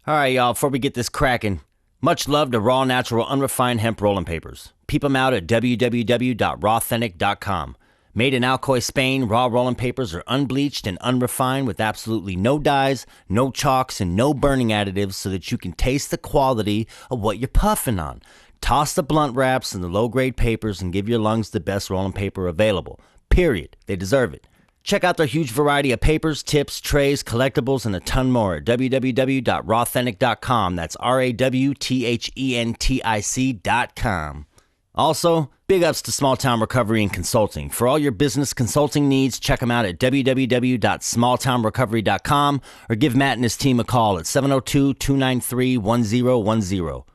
All right, y'all, before we get this cracking, much love to raw, natural, unrefined hemp rolling papers. Peep them out at www.rawthenic.com. Made in Alcoy, Spain, raw rolling papers are unbleached and unrefined with absolutely no dyes, no chalks, and no burning additives so that you can taste the quality of what you're puffing on. Toss the blunt wraps and the low-grade papers and give your lungs the best rolling paper available. Period. They deserve it. Check out their huge variety of papers, tips, trays, collectibles, and a ton more at www.rawthenic.com. That's rawthenitic.com. Also, big ups to Small Town Recovery and Consulting. For all your business consulting needs, check them out at www.smalltownrecovery.com or give Matt and his team a call at 702-293-1010.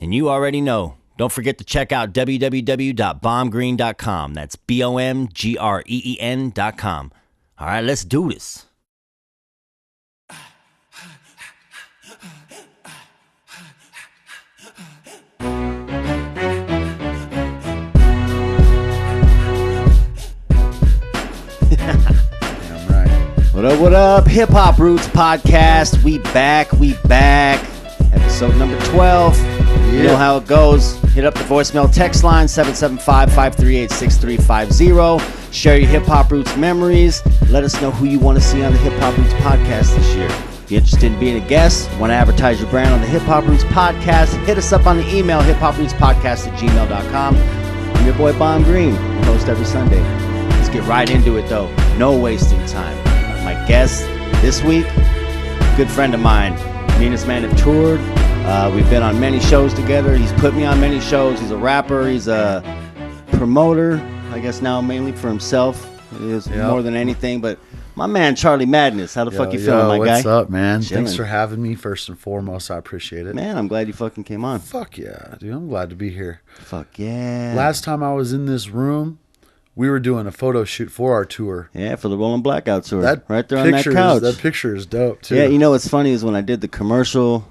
And you already know. Don't forget to check out www.bombgreen.com. That's BOMGREEN.com. All right, let's do this. What up? Hip Hop Roots Podcast. We back. Episode number 12. You know how it goes. Hit up the voicemail text line, 775-538-6350. Share your Hip Hop Roots memories. Let us know who you want to see on the Hip Hop Roots Podcast this year. If you're interested in being a guest, want to advertise your brand on the Hip Hop Roots Podcast, hit us up on the email, hiphoprootspodcast@gmail.com. I'm your boy Bomb Green, host every Sunday. Let's get right into it, though. No wasting time. My guest this week, good friend of mine. Me and this man have toured. We've been on many shows together. He's put me on many shows. He's a rapper. He's a promoter, I guess now mainly for himself. He is more than anything. But my man, Charlie Madness, how the fuck you feeling, my guy? What's up, man? Chilling. Thanks for having me, first and foremost. I appreciate it. Man, I'm glad you fucking came on. Fuck yeah, dude. I'm glad to be here. Fuck yeah. Last time I was in this room, we were doing a photo shoot for our tour. Yeah, for the Rolling Blackout tour. Right there on that couch. That picture is dope, too. Yeah, you know what's funny is when I did the commercial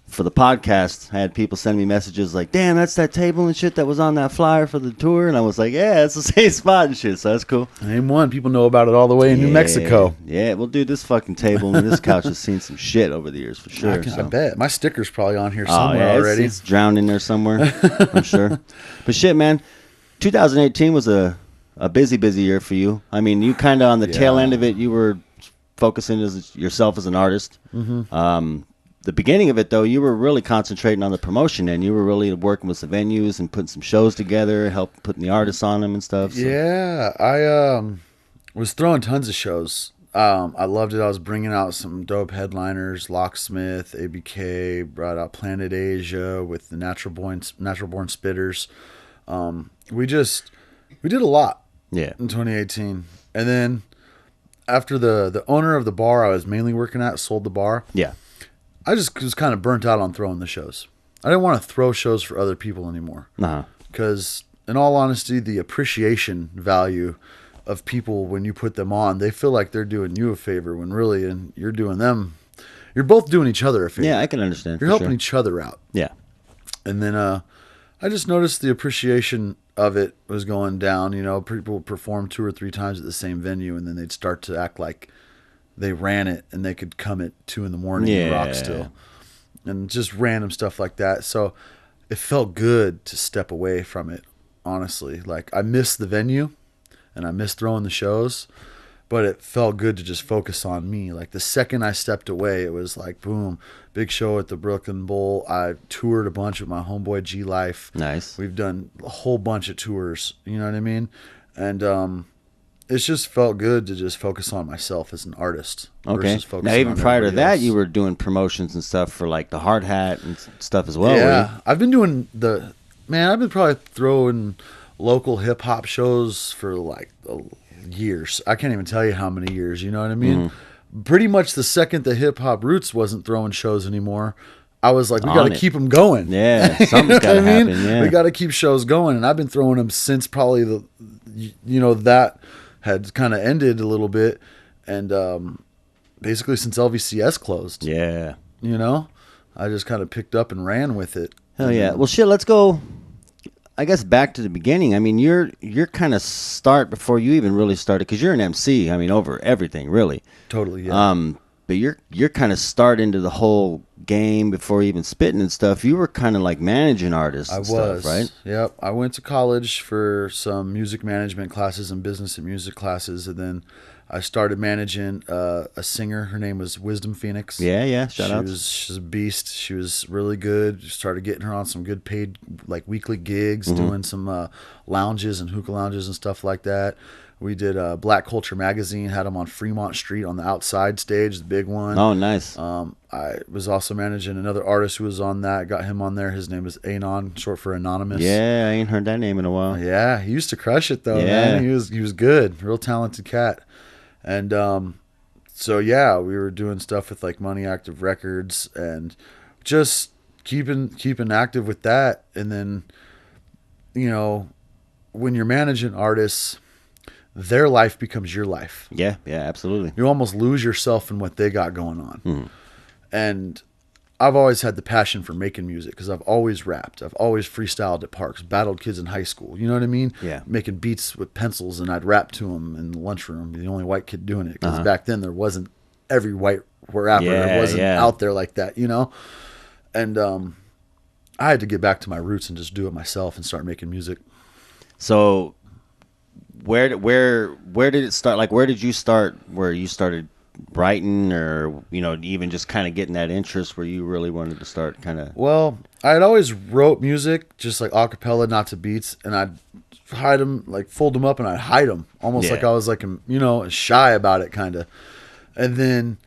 for the podcast, I had people send me messages like, damn, that's that table and shit that was on that flyer for the tour. And I was like, yeah, it's the same spot and shit. So that's cool. Name one. People know about it all the way in New Mexico. Yeah, well, dude, this fucking table and this couch has seen some shit over the years for sure. I bet. My sticker's probably on here somewhere already. It's drowned in there somewhere, I'm sure. But shit, man, 2018 was a busy year for you. I mean, you kind of on the tail end of it, you were focusing as yourself as an artist. Mm-hmm. The beginning of it, though, you were really concentrating on the promotion, and you were really working with the venues and putting some shows together, help putting the artists on them and stuff. So. Yeah, I was throwing tons of shows. I loved it. I was bringing out some dope headliners, Locksmith, ABK, brought out Planet Asia with the Natural Born Spitters. We did a lot in 2018. And then after the owner of the bar I was mainly working at sold the bar, I just was kind of burnt out on throwing the shows. I didn't want to throw shows for other people anymore. Because in all honesty, the appreciation value of people when you put them on, they feel like they're doing you a favor when really and you're doing them. You're both doing each other a favor. Yeah, I can understand. You're helping each other out. Yeah. And then I just noticed the appreciation of it was going down. You know, people would perform 2 or 3 times at the same venue, and then they'd start to act like they ran it and they could come at 2 a.m. and rock still. And just random stuff like that. So it felt good to step away from it, honestly. Like, I missed the venue and I missed throwing the shows, but it felt good to just focus on me. Like, the second I stepped away, it was like, boom, big show at the Brooklyn Bowl. I toured a bunch with my homeboy G Life. Nice. We've done a whole bunch of tours, you know what I mean? And it's just felt good to just focus on myself as an artist. Okay. Now, even prior to that, you were doing promotions and stuff for like the Hard Hat and stuff as well. Yeah, I've been doing I've been probably throwing local hip hop shows for like years. I can't even tell you how many years. You know what I mean? Mm-hmm. Pretty much the second the Hip Hop Roots wasn't throwing shows anymore, I was like, we got to keep them going. Yeah, something's got to happen. Yeah. We got to keep shows going, and I've been throwing them since probably that had kind of ended a little bit, and basically since LVCS closed. Yeah. You know, I just kind of picked up and ran with it. Hell yeah. Well, shit, let's go, I guess, back to the beginning. I mean, your kind of start before you even really started, because you're an MC, I mean, over everything, really. Totally, yeah. But your kind of start into the whole game before even spitting and stuff, you were kind of like managing artists and stuff, right? Yep. I went to college for some music management classes and business and music classes, and then I started managing a singer. Her name was Wisdom Phoenix. Yeah. Shout out. She's a beast. She was really good. Started getting her on some good paid like weekly gigs, doing some lounges and hookah lounges and stuff like that. We did Black Culture Magazine, had them on Fremont Street on the outside stage, the big one. Oh, nice. I was also managing another artist who was on that. Got him on there. His name is Anon, short for Anonymous. Yeah, I ain't heard that name in a while. Yeah, he used to crush it though, man. He was good, real talented cat. And so yeah, we were doing stuff with like Money Active Records and just keeping active with that. And then, you know, when you're managing artists, their life becomes your life. Yeah, absolutely. You almost lose yourself in what they got going on. And I've always had the passion for making music because I've always rapped. I've always freestyled at parks, battled kids in high school. You know what I mean? Yeah. Making beats with pencils, and I'd rap to them in the lunchroom. The only white kid doing it because back then there wasn't every white rapper. It wasn't out there like that, you know? And I had to get back to my roots and just do it myself and start making music. So where did it start? Like, where did you start? Where you started writing, or even just kind of getting that interest where you really wanted to start kind of? Well, I had always wrote music, just like a cappella, not to beats, and I'd hide them, like fold them up, and I'd hide them, almost like I was like shy about it, kind of. And then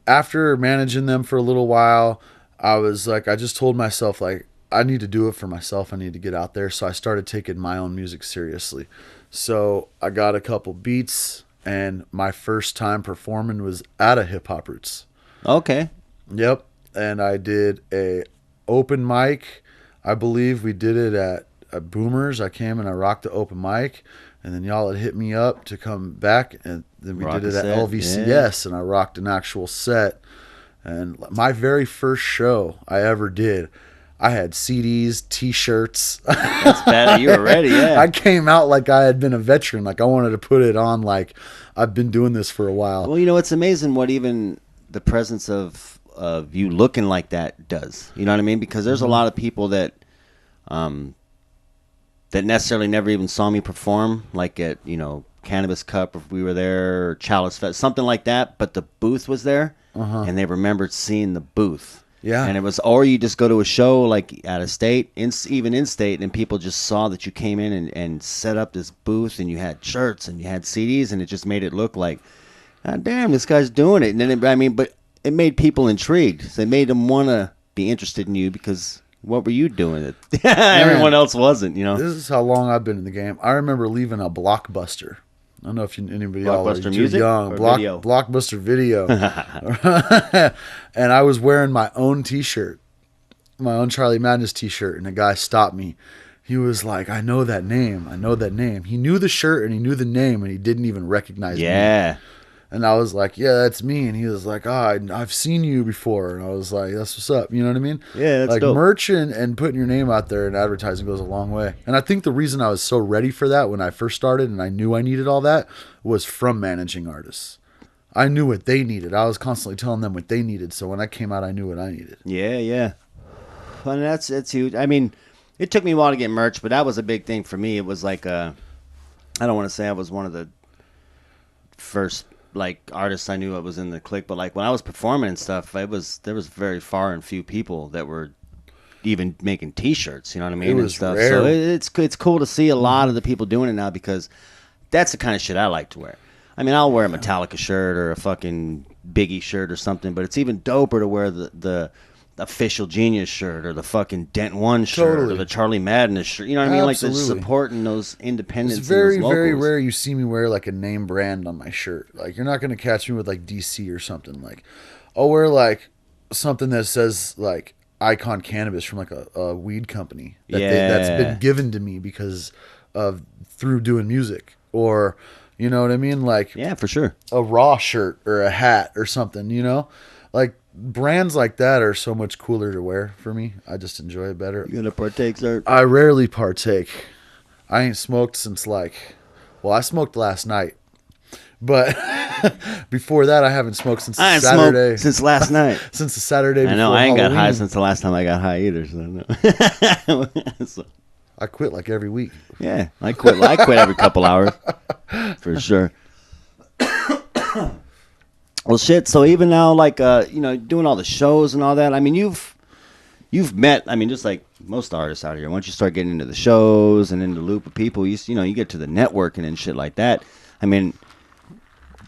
after managing them for a little while, I was like, I just told myself like, I need to do it for myself. I need to get out there. So I started taking my own music seriously. So I got a couple beats, and my first time performing was at a Hip Hop Roots. Okay. Yep. And I did a open mic. I believe we did it at Boomers. I came and I rocked the open mic, and then y'all had hit me up to come back, and then we did it at LVCS, and I rocked an actual set. And my very first show I ever did, I had CDs, T-shirts. That's bad. You were ready, yeah. I came out like I had been a veteran. Like I wanted to put it on like I've been doing this for a while. Well, it's amazing what even the presence of you looking like that does. You know what I mean? Because there's a lot of people that that necessarily never even saw me perform, like at, Cannabis Cup, if we were there, or Chalice Fest, something like that. But the booth was there, and they remembered seeing the booth. Yeah. And it was, or you just go to a show like out of state, even in state, and people just saw that you came in and set up this booth, and you had shirts and you had CDs, and it just made it look like, God damn, this guy's doing it. And then, but it made people intrigued. So it made them want to be interested in you because what were you doing? Everyone else wasn't, This is how long I've been in the game. I remember leaving a Blockbuster. I don't know if anybody else is too young. Blockbuster Video. And I was wearing my own T-shirt, my own Charlie Madness T-shirt, and a guy stopped me. He was like, I know that name. I know that name. He knew the shirt and he knew the name, and he didn't even recognize me. Yeah. And I was like, yeah, that's me. And he was like, I've seen you before. And I was like, that's what's up. You know what I mean? Yeah, that's like dope. Merch and putting your name out there and advertising goes a long way. And I think the reason I was so ready for that when I first started and I knew I needed all that was from managing artists. I knew what they needed. I was constantly telling them what they needed. So when I came out, I knew what I needed. Yeah. Well, that's huge. I mean, it took me a while to get merch, but that was a big thing for me. It was like, I don't want to say I was one of the first like artists I knew I was in the clique, but like when I was performing and stuff, there was very far and few people that were even making T-shirts, you know what I mean, it was and stuff. Rare. So it's cool to see a lot of the people doing it now because that's the kind of shit I like to wear. I mean, I'll wear a Metallica shirt or a fucking Biggie shirt or something, but it's even doper to wear the Official Genius shirt or the fucking Dent One shirt or the Charlie Madness shirt. You know what I mean? Absolutely. Like the supporting those independents. It's very, and those very locals. rare you see me wear like a name brand on my shirt. Like you're not going to catch me with like DC or something. Like I'll wear like something that says like Icon Cannabis from like a weed company that's been given to me because of through doing music, or you know what I mean? Like yeah, for sure. A Raw shirt or a hat or something, like brands like that are so much cooler to wear for me. I just enjoy it better. You gonna partake, sir? I rarely partake. I ain't smoked since I smoked last night, But before that, I haven't smoked since I ain't Saturday. smoked since last night. Since the Saturday before I know I ain't got high Halloween. since the last time I got high either. So no. So, I quit like every week. yeah, I quit every couple hours for sure. Well, shit. So even now, like doing all the shows and all that. I mean, you've met. I mean, just like most artists out here. Once you start getting into the shows and in the loop of people, you get to the networking and shit like that. I mean,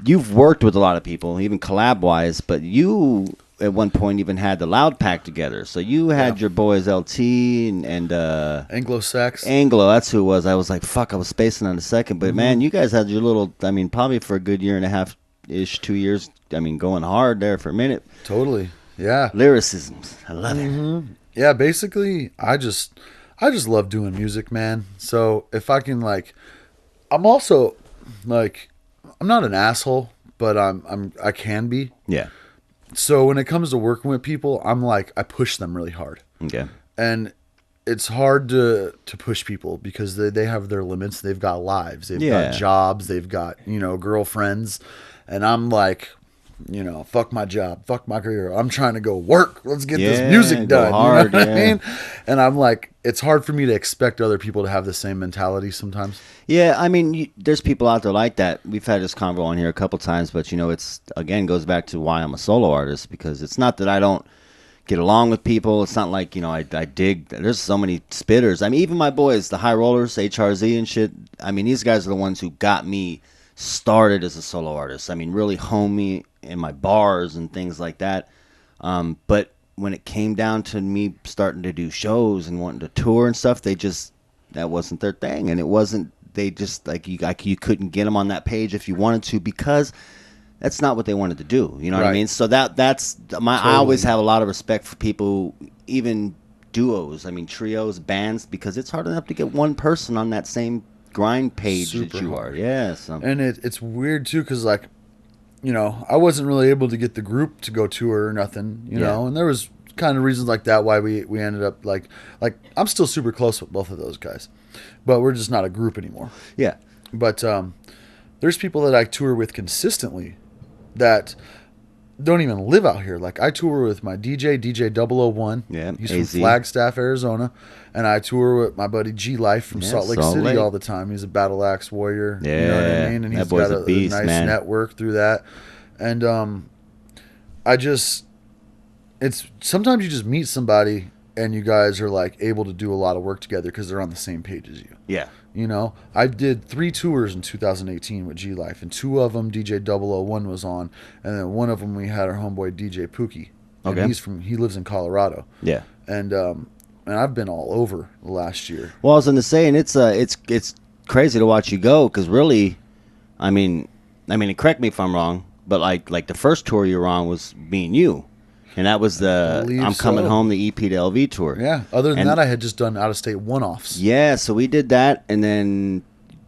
you've worked with a lot of people, even collab wise. But you at one point even had the Loud Pack together. So you had your boys LT and Anglo Sax. Anglo, that's who it was. I was like, fuck, I was spacing on a second. But man, you guys had your little, I mean, probably for a good year and a half ish, 2 years. I mean, going hard there for a minute. Totally. Yeah. Lyricisms. I love it. Yeah, basically, I just love doing music, man. So if I can, like, I'm also like, I'm not an asshole, but I can be. Yeah. So when it comes to working with people, I'm like, I push them really hard. Okay. And it's hard to push people because they have their limits. They've got lives. They've got jobs. They've got, girlfriends. And I'm like, fuck my job. Fuck my career. I'm trying to go work. Let's get this music done. Hard, you know what I mean? And I'm like, it's hard for me to expect other people to have the same mentality sometimes. Yeah, I mean, there's people out there like that. We've had this convo on here a couple times, but it's again goes back to why I'm a solo artist, because it's not that I don't get along with people. It's not like I dig. There's so many spitters. I mean, even my boys, the High Rollers, HRZ and shit. I mean, these guys are the ones who got me started as a solo artist. I mean, really honed me in my bars and things like that. But when it came down to me starting to do shows and wanting to tour and stuff, that wasn't their thing, and it wasn't. They just you couldn't get them on that page if you wanted to, because that's not what they wanted to do. You know what I mean? So that's my. Totally. I always have a lot of respect for people, even duos. I mean, trios, bands, because it's hard enough to get one person on that same grind page Super that you hard. are. Yeah. So. And it's weird too, because like, I wasn't really able to get the group to go tour or nothing. You know, and there was kind of reasons like that why we ended up like I'm still super close with both of those guys, but we're just not a group anymore. Yeah. But there's people that I tour with consistently that don't even live out here. Like I tour with my DJ 001. Yeah, he's from Flagstaff, Arizona, and I tour with my buddy G Life from Salt Lake City all the time. He's a battle axe warrior. Yeah, you know what I mean. And he's got a beast, nice network through that. And it's sometimes you just meet somebody and you guys are like able to do a lot of work together because they're on the same page as you. Yeah. I did 3 tours in 2018 with G Life, and 2 of them DJ 001 was on, and then one of them we had our homeboy DJ Pookie. And he lives in Colorado. Yeah. And I've been all over the last year. Well, I was going to say, and it's crazy to watch you go, because really, I mean, correct me if I'm wrong, but like the first tour you were on was me and you. And that was I'm Coming Home, the EP to LV tour. Yeah. Other than that, I had just done out-of-state one-offs. Yeah, so we did that, and then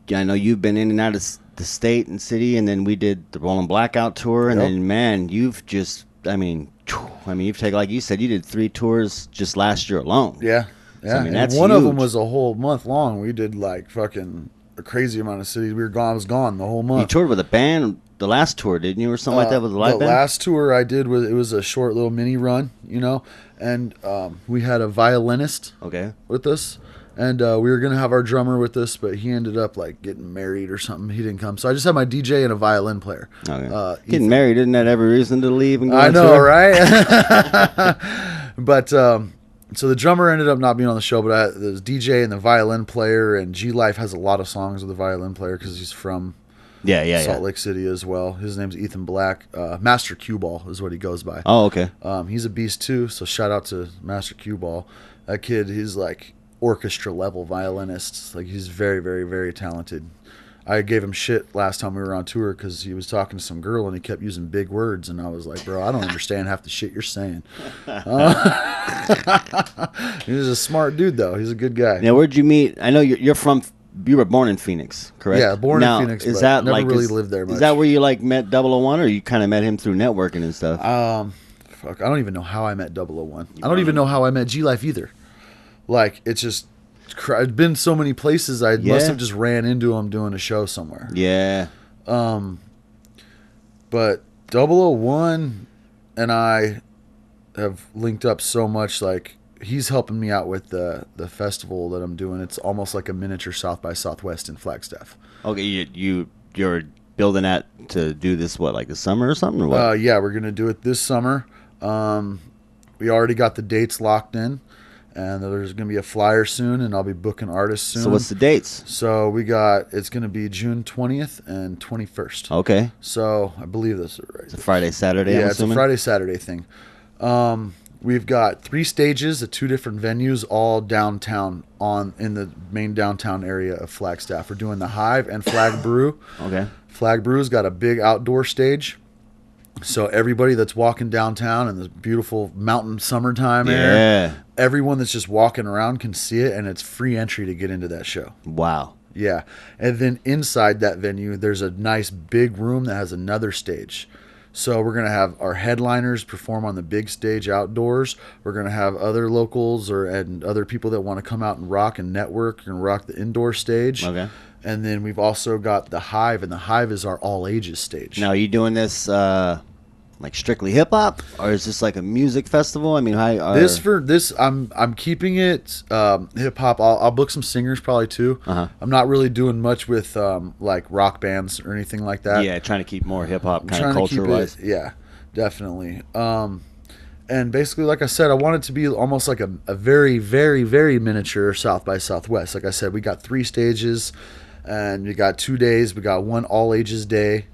I know you've been in and out of the state and city, and then we did the Rolling Blackout tour, and then, man, you've just, you've taken, like you said, you did 3 tours just last year alone. Yeah. Yeah. So, that's one huge. of them was a whole month long. We did, like, fucking a crazy amount of cities. I was gone the whole month. You toured with a band the last tour, didn't you, or something like that, with a live band? The last tour I did was a short little mini run, and we had a violinist with us, and we were gonna have our drummer with us, but he ended up like getting married or something. He didn't come, so I just had my DJ and a violin player. Getting married, isn't that every reason to leave and go? I know, right? But so the drummer ended up not being on the show, but there's DJ and the violin player, and G Life has a lot of songs with the violin player because he's from Salt Lake City as well. His name's Ethan Black. Master Cue Ball is what he goes by. Oh, okay. He's a beast too, so shout out to Master Cue Ball. That kid, he's like orchestra level violinist. Like he's very, very, very talented. I gave him shit last time we were on tour because he was talking to some girl and he kept using big words, and I was like, bro, I don't understand half the shit you're saying. He's a smart dude though. He's a good guy. Now, where'd you meet? I know you were born in Phoenix, correct? Yeah, born in Phoenix. Is that never really lived there much. Is that where you like met 001, or you kind of met him through networking and stuff? Fuck, I don't even know how I met 001. I don't even know how I met G Life either. Like it's just. I'd been so many places. I must have just ran into him doing a show somewhere. Yeah. But 001 and I have linked up so much. Like, he's helping me out with the festival that I'm doing. It's almost like a miniature South by Southwest in Flagstaff. Okay, you're building that to do this, what, like the summer or something, or what? Yeah, we're gonna do it this summer. We already got the dates locked in, and there's gonna be a flyer soon, and I'll be booking artists soon. So what's the dates? So it's gonna be June 20th and 21st. Okay. So I believe this is right. It's a Friday, Saturday, I'm Yeah, it's a assuming? Friday, Saturday thing. We've got 3 stages at 2 different venues, all downtown in the main downtown area of Flagstaff. We're doing the Hive and Flag Brew. Okay. Flag Brew's got a big outdoor stage. So everybody that's walking downtown in this beautiful mountain summertime air, everyone that's just walking around can see it, and it's free entry to get into that show. Wow. Yeah. And then inside that venue, there's a nice big room that has another stage. So we're going to have our headliners perform on the big stage outdoors. We're going to have other locals and other people that want to come out and rock and network and rock the indoor stage. Okay. And then we've also got the Hive, and the Hive is our all ages stage. Now, are you doing this like strictly hip hop, or is this like a music festival? I mean, I'm keeping it hip hop. I'll book some singers probably too. I'm not really doing much with like rock bands or anything like that. Yeah, trying to keep more hip hop kind of Trying to keep culture wise. Yeah, definitely. And basically, like I said, I want it to be almost like a very, very, very miniature South by Southwest. Like I said, we got 3 stages, and we got 2 days. We got one all ages day,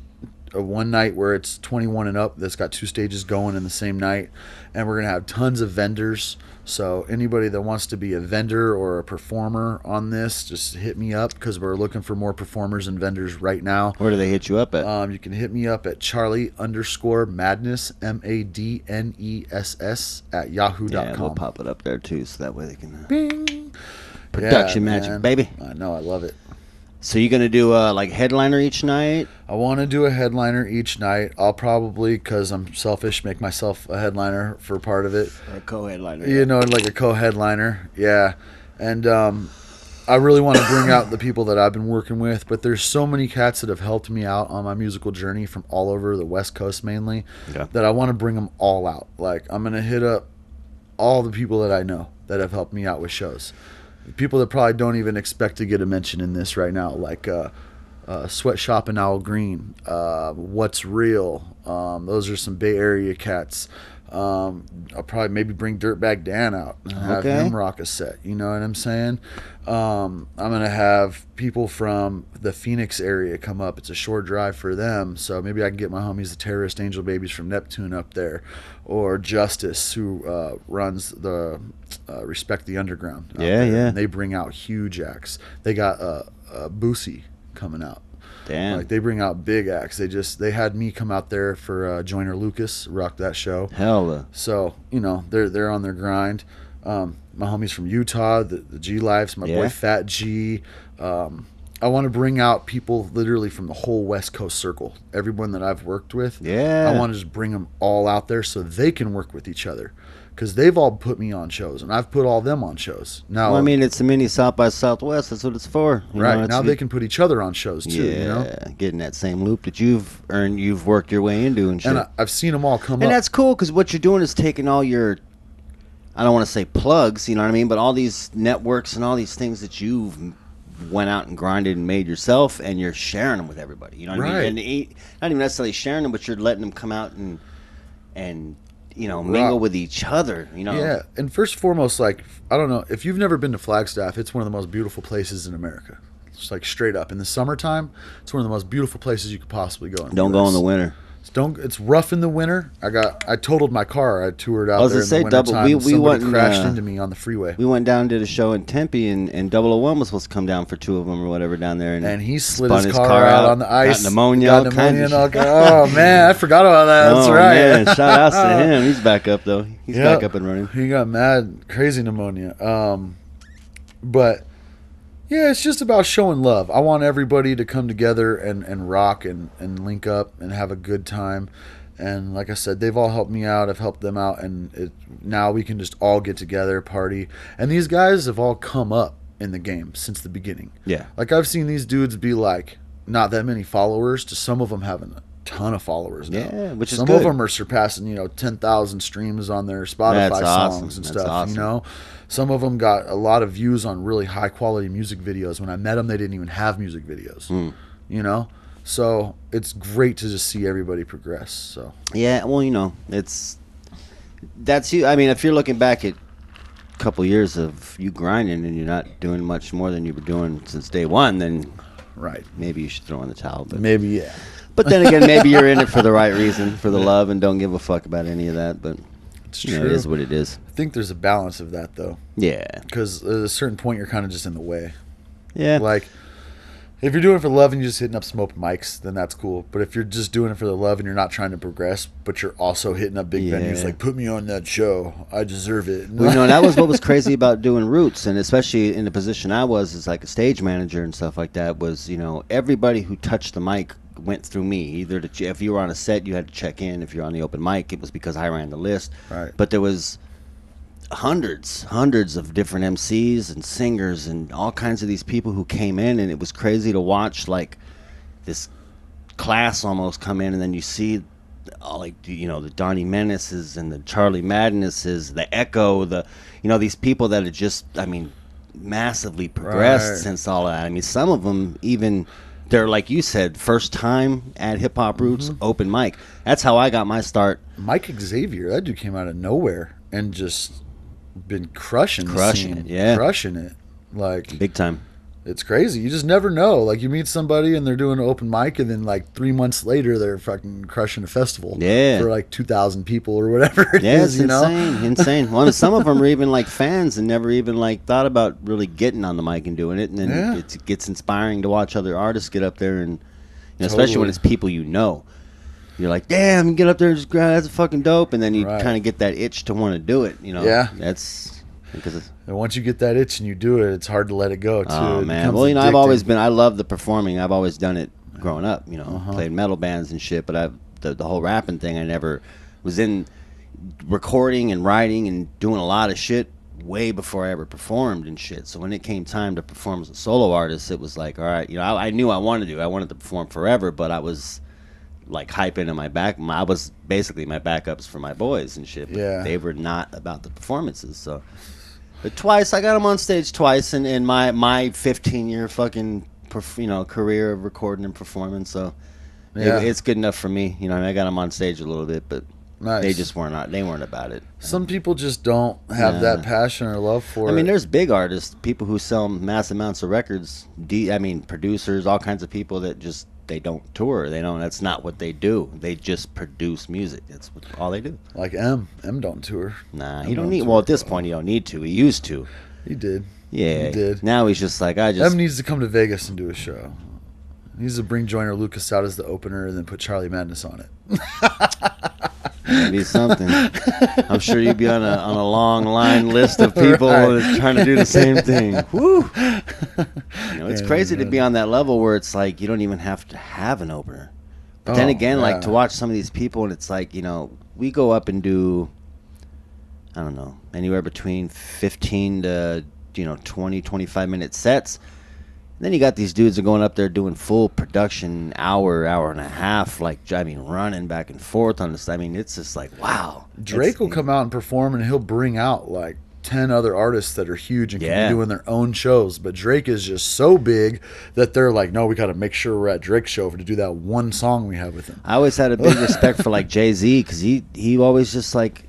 one night where it's 21 and up. That's got 2 stages going in the same night, and we're gonna have tons of vendors. So anybody that wants to be a vendor or a performer on this, just hit me up, because we're looking for more performers and vendors right now. Where do they hit you up at? You can hit me up at Charlie_Madness, MADNESS at yahoo.com. Yeah, we'll pop it up there too, so that way they can Bing. production Yeah, magic, man. baby. I know, I love it. So you're gonna do like headliner each night? I want to do a headliner each night. I'll probably, because I'm selfish, make myself a headliner for part of it. Or a co-headliner? You know, like a co-headliner. Yeah. And I really want to bring out the people that I've been working with, but there's so many cats that have helped me out on my musical journey from all over the West Coast mainly, that I want to bring them all out. Like, I'm going to hit up all the people that I know that have helped me out with shows. People that probably don't even expect to get a mention in this right now, like Sweatshop and Owl Green, What's Real. Those are some Bay Area cats. I'll probably maybe bring Dirtbag Dan out and have him rock a set. You know what I'm saying? I'm going to have people from the Phoenix area come up. It's a short drive for them. So maybe I can get my homies, the Terrorist Angel Babies from Neptune, up there. Or Justice, who runs the Respect the Underground. Yeah, yeah. And they bring out huge acts. They got Boosie coming out. Damn. Like, they bring out big acts. They had me come out there for Joyner Lucas, rock that show. Hell. So, you know, they're on their grind. My homies from Utah, the G Lives, my boy Fat G. I want to bring out people literally from the whole West Coast circle. Everyone that I've worked with. Yeah. I want to just bring them all out there so they can work with each other. Because they've all put me on shows, and I've put all them on shows. Now, well, I mean, it's a mini South by Southwest. That's what it's for. Right. Now they can put each other on shows, too. Yeah, you know? getting that same loop that you've earned, you've worked your way into and shit. And I've seen them all come up. And that's cool, because what you're doing is taking all your, I don't want to say plugs, you know what I mean, but all these networks and all these things that you've went out and grinded and made yourself, and you're sharing them with everybody. You know what I mean? And not even necessarily sharing them, but you're letting them come out and you know, mingle with each other, you know? Yeah, and first and foremost, like, I don't know, if you've never been to Flagstaff, it's one of the most beautiful places in America. It's like straight up. In the summertime, it's one of the most beautiful places you could possibly go. Don't go in the winter. It's rough in the winter. I totaled my car. I toured out there in the winter double. time. We went crashed into me on the freeway. We went down, did a show in Tempe, and 001 was supposed to come down for 2 of them or whatever down there, and he slid his car out on the ice. Got pneumonia. Oh man, I forgot about that. That's right. Man, shout outs to him. He's back up though. He's back up and running. He got mad, crazy pneumonia. But yeah, it's just about showing love. I want everybody to come together and rock and link up and have a good time. And like I said, they've all helped me out. I've helped them out. And now we can just all get together, party. And these guys have all come up in the game since the beginning. Yeah. Like, I've seen these dudes be like, not that many followers, to some of them having ton of followers now. Yeah, which is Some good. of them are surpassing 10,000 streams on their Spotify That's songs awesome. and That's stuff. awesome. Some of them got a lot of views on really high quality music videos. When I met them, they didn't even have music videos. So it's great to just see everybody progress. So Yeah, well, that's you. I mean, if you're looking back at a couple years of you grinding and you're not doing much more than you were doing since day one, then right, maybe you should throw in the towel. But maybe yeah. But then again, maybe you're in it for the right reason, for the love, and don't give a fuck about any of that. But it's true. It is what it is. I think there's a balance of that though. Yeah, because at a certain point you're kind of just in the way. Yeah, like. If you're doing it for love and you're just hitting up some open mics, then that's cool. But if you're just doing it for the love and you're not trying to progress, but you're also hitting up big venues, like, put me on that show. I deserve it. Well, that was what was crazy about doing Roots, and especially in the position I was as like a stage manager and stuff like that, was, everybody who touched the mic went through me. Either if you were on a set, you had to check in. If you're on the open mic, it was because I ran the list. Right. But there was hundreds of different MCs and singers and all kinds of these people who came in, and it was crazy to watch like this class almost come in, and then you see the Donnie Menaces and the Charlie Madnesses, the Echo, these people that had just, massively progressed since all of that. I mean, some of them even, they're like you said, first time at Hip Hop Roots open mic. That's how I got my start. Mike Xavier, that dude came out of nowhere and just been crushing it, yeah, crushing it, like big time. It's crazy. You just never know. Like, you meet somebody and they're doing an open mic, and then like 3 months later they're fucking crushing a festival, for like 2,000 people or whatever it is. It's insane. Well, some of them are even like fans and never even like thought about really getting on the mic and doing it, and then it gets inspiring to watch other artists get up there, and especially when it's people you're like, damn, get up there and just grab, that's fucking dope. And then you kind of get that itch to want to do it, That's because and once you get that itch and you do it, it's hard to let it go, too. Oh, man. Well, I've always been, I love the performing. I've always done it growing up, played metal bands and shit. But the whole rapping thing, I never was in recording and writing and doing a lot of shit way before I ever performed and shit. So when it came time to perform as a solo artist, it was like, all right, I knew I wanted to perform forever, but I was like hyping in my back. I was basically my backups for my boys and shit. But they were not about the performances. So, but twice I got them on stage twice in my 15-year fucking career of recording and performing. So it's good enough for me. I got them on stage a little bit, but they just weren't. They weren't about it. Some people just don't have that passion or love for it. I mean, there's big artists, people who sell mass amounts of records. Producers, all kinds of people that just. They don't tour. They don't. That's not what they do. They just produce music. That's all they do. Like M don't tour. Nah, he don't need. Well, at this point, he don't need to. He used to. He did. Yeah, he did. Now he's just like M needs to come to Vegas and do a show. He needs to bring Joyner Lucas out as the opener and then put Charlie Madness on it. Maybe something. I'm sure you'd be on a long line list of people trying to do the same thing. Woo! It's crazy to be on that level where it's like you don't even have to have an opener. But then again, like to watch some of these people, and it's like we go up and do, I don't know, anywhere between 15 to 20, 25-minute sets. Then you got these dudes that are going up there doing full production, hour and a half, running back and forth on this. I mean, it's just like, wow. Drake will come out and perform, and he'll bring out like 10 other artists that are huge and can be doing their own shows. But Drake is just so big that they're like, no, we got to make sure we're at Drake's show to do that one song we have with him. I always had a big respect for like Jay-Z, because he always just like,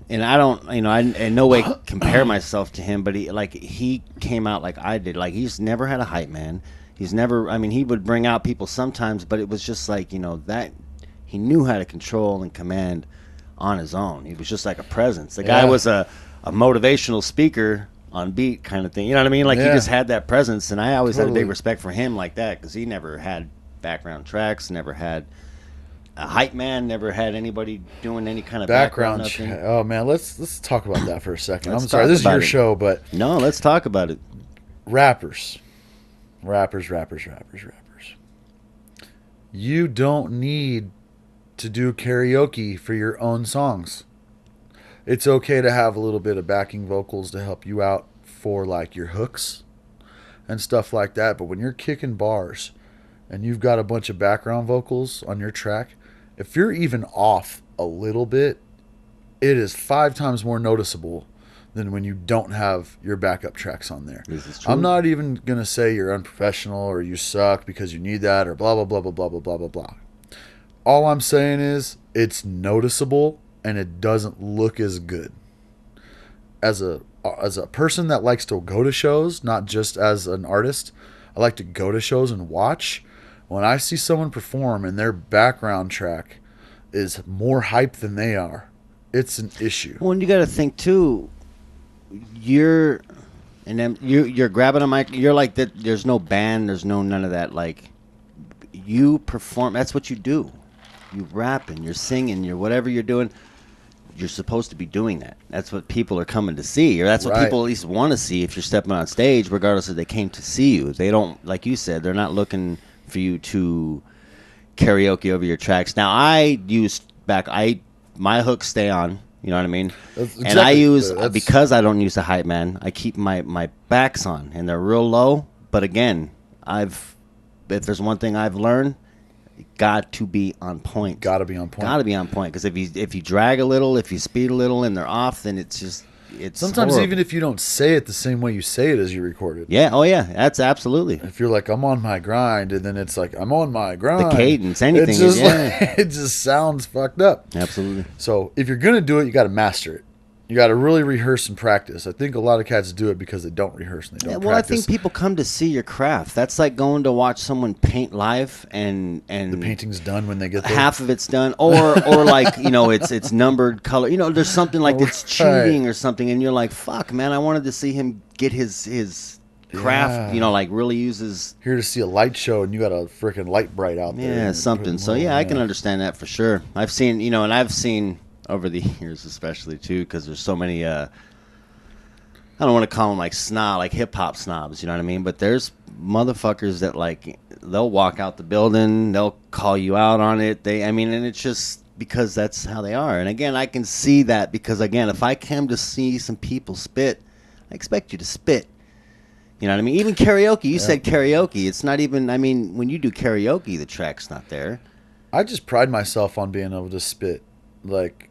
and I don't, I in no way compare myself to him, but he came out like I did. Like, he's never had a hype man. He's never, he would bring out people sometimes, but it was just like, that he knew how to control and command on his own. He was just like a presence. The guy was a motivational speaker on beat kind of thing. You know what I mean? Like, he just had that presence, and I always had a big respect for him like that, because he never had background tracks, never had a hype man, never had anybody doing any kind of background Oh man, let's talk about that for a second. I'm sorry, this is your show, but no, let's talk about it. Rappers. You don't need to do karaoke for your own songs. It's okay to have a little bit of backing vocals to help you out for like your hooks and stuff like that, but when you're kicking bars and you've got a bunch of background vocals on your track, if you're even off a little bit, it is 5 times more noticeable than when you don't have your backup tracks on there. This is true. I'm not even going to say you're unprofessional or you suck because you need that or blah, blah, blah, blah, blah, blah, blah, blah, blah. All I'm saying is it's noticeable and it doesn't look as good. As a person that likes to go to shows, not just as an artist, I like to go to shows and watch. When I see someone perform and their background track is more hype than they are, it's an issue. Well, and you got to think too. You're grabbing a mic. You're like that. There's no band. There's no none of that. Like you perform. That's what you do. You rap and you're singing. You're whatever you're doing. You're supposed to be doing that. That's what people are coming to see, or that's what people at least want to see if you're stepping on stage, regardless if they came to see you. They don't, like you said, they're not looking for you to karaoke over your tracks. Now, my hooks stay on, you know what I mean? And I use, because I don't use the hype man, I keep my backs on, and they're real low. But again, if there's one thing I've learned, got to be on point. Got to be on point. Got to be on point, because if you drag a little, if you speed a little, and they're off, then it's sometimes horrible. Even if you don't say it the same way you say it as you recorded. Yeah. Oh yeah. That's absolutely. If you're like, I'm on my grind, and then it's like, I'm on my grind. The cadence, anything. It's just it just sounds fucked up. Absolutely. So if you're gonna do it, you got to master it. You got to really rehearse and practice. I think a lot of cats do it because they don't rehearse and they don't practice. I think people come to see your craft. That's like going to watch someone paint live, and the painting's done when they get there. Half of it's done, or like, you know, it's numbered color. You know, there's something like it's cheating or something, and you're like, fuck, man, I wanted to see him get his craft. You know, like really uses. Here to see a light show, and you got a freaking light bright out there. Yeah, something. So yeah, I can understand that for sure. I've seen over the years, especially too, because there's so many. I don't want to call them like hip hop snobs, you know what I mean? But there's motherfuckers that like they'll walk out the building, they'll call you out on it. And it's just because that's how they are. And again, I can see that because again, if I came to see some people spit, I expect you to spit. You know what I mean? Even karaoke. You said karaoke. It's not even. I mean, when you do karaoke, the track's not there. I just pride myself on being able to spit. Like,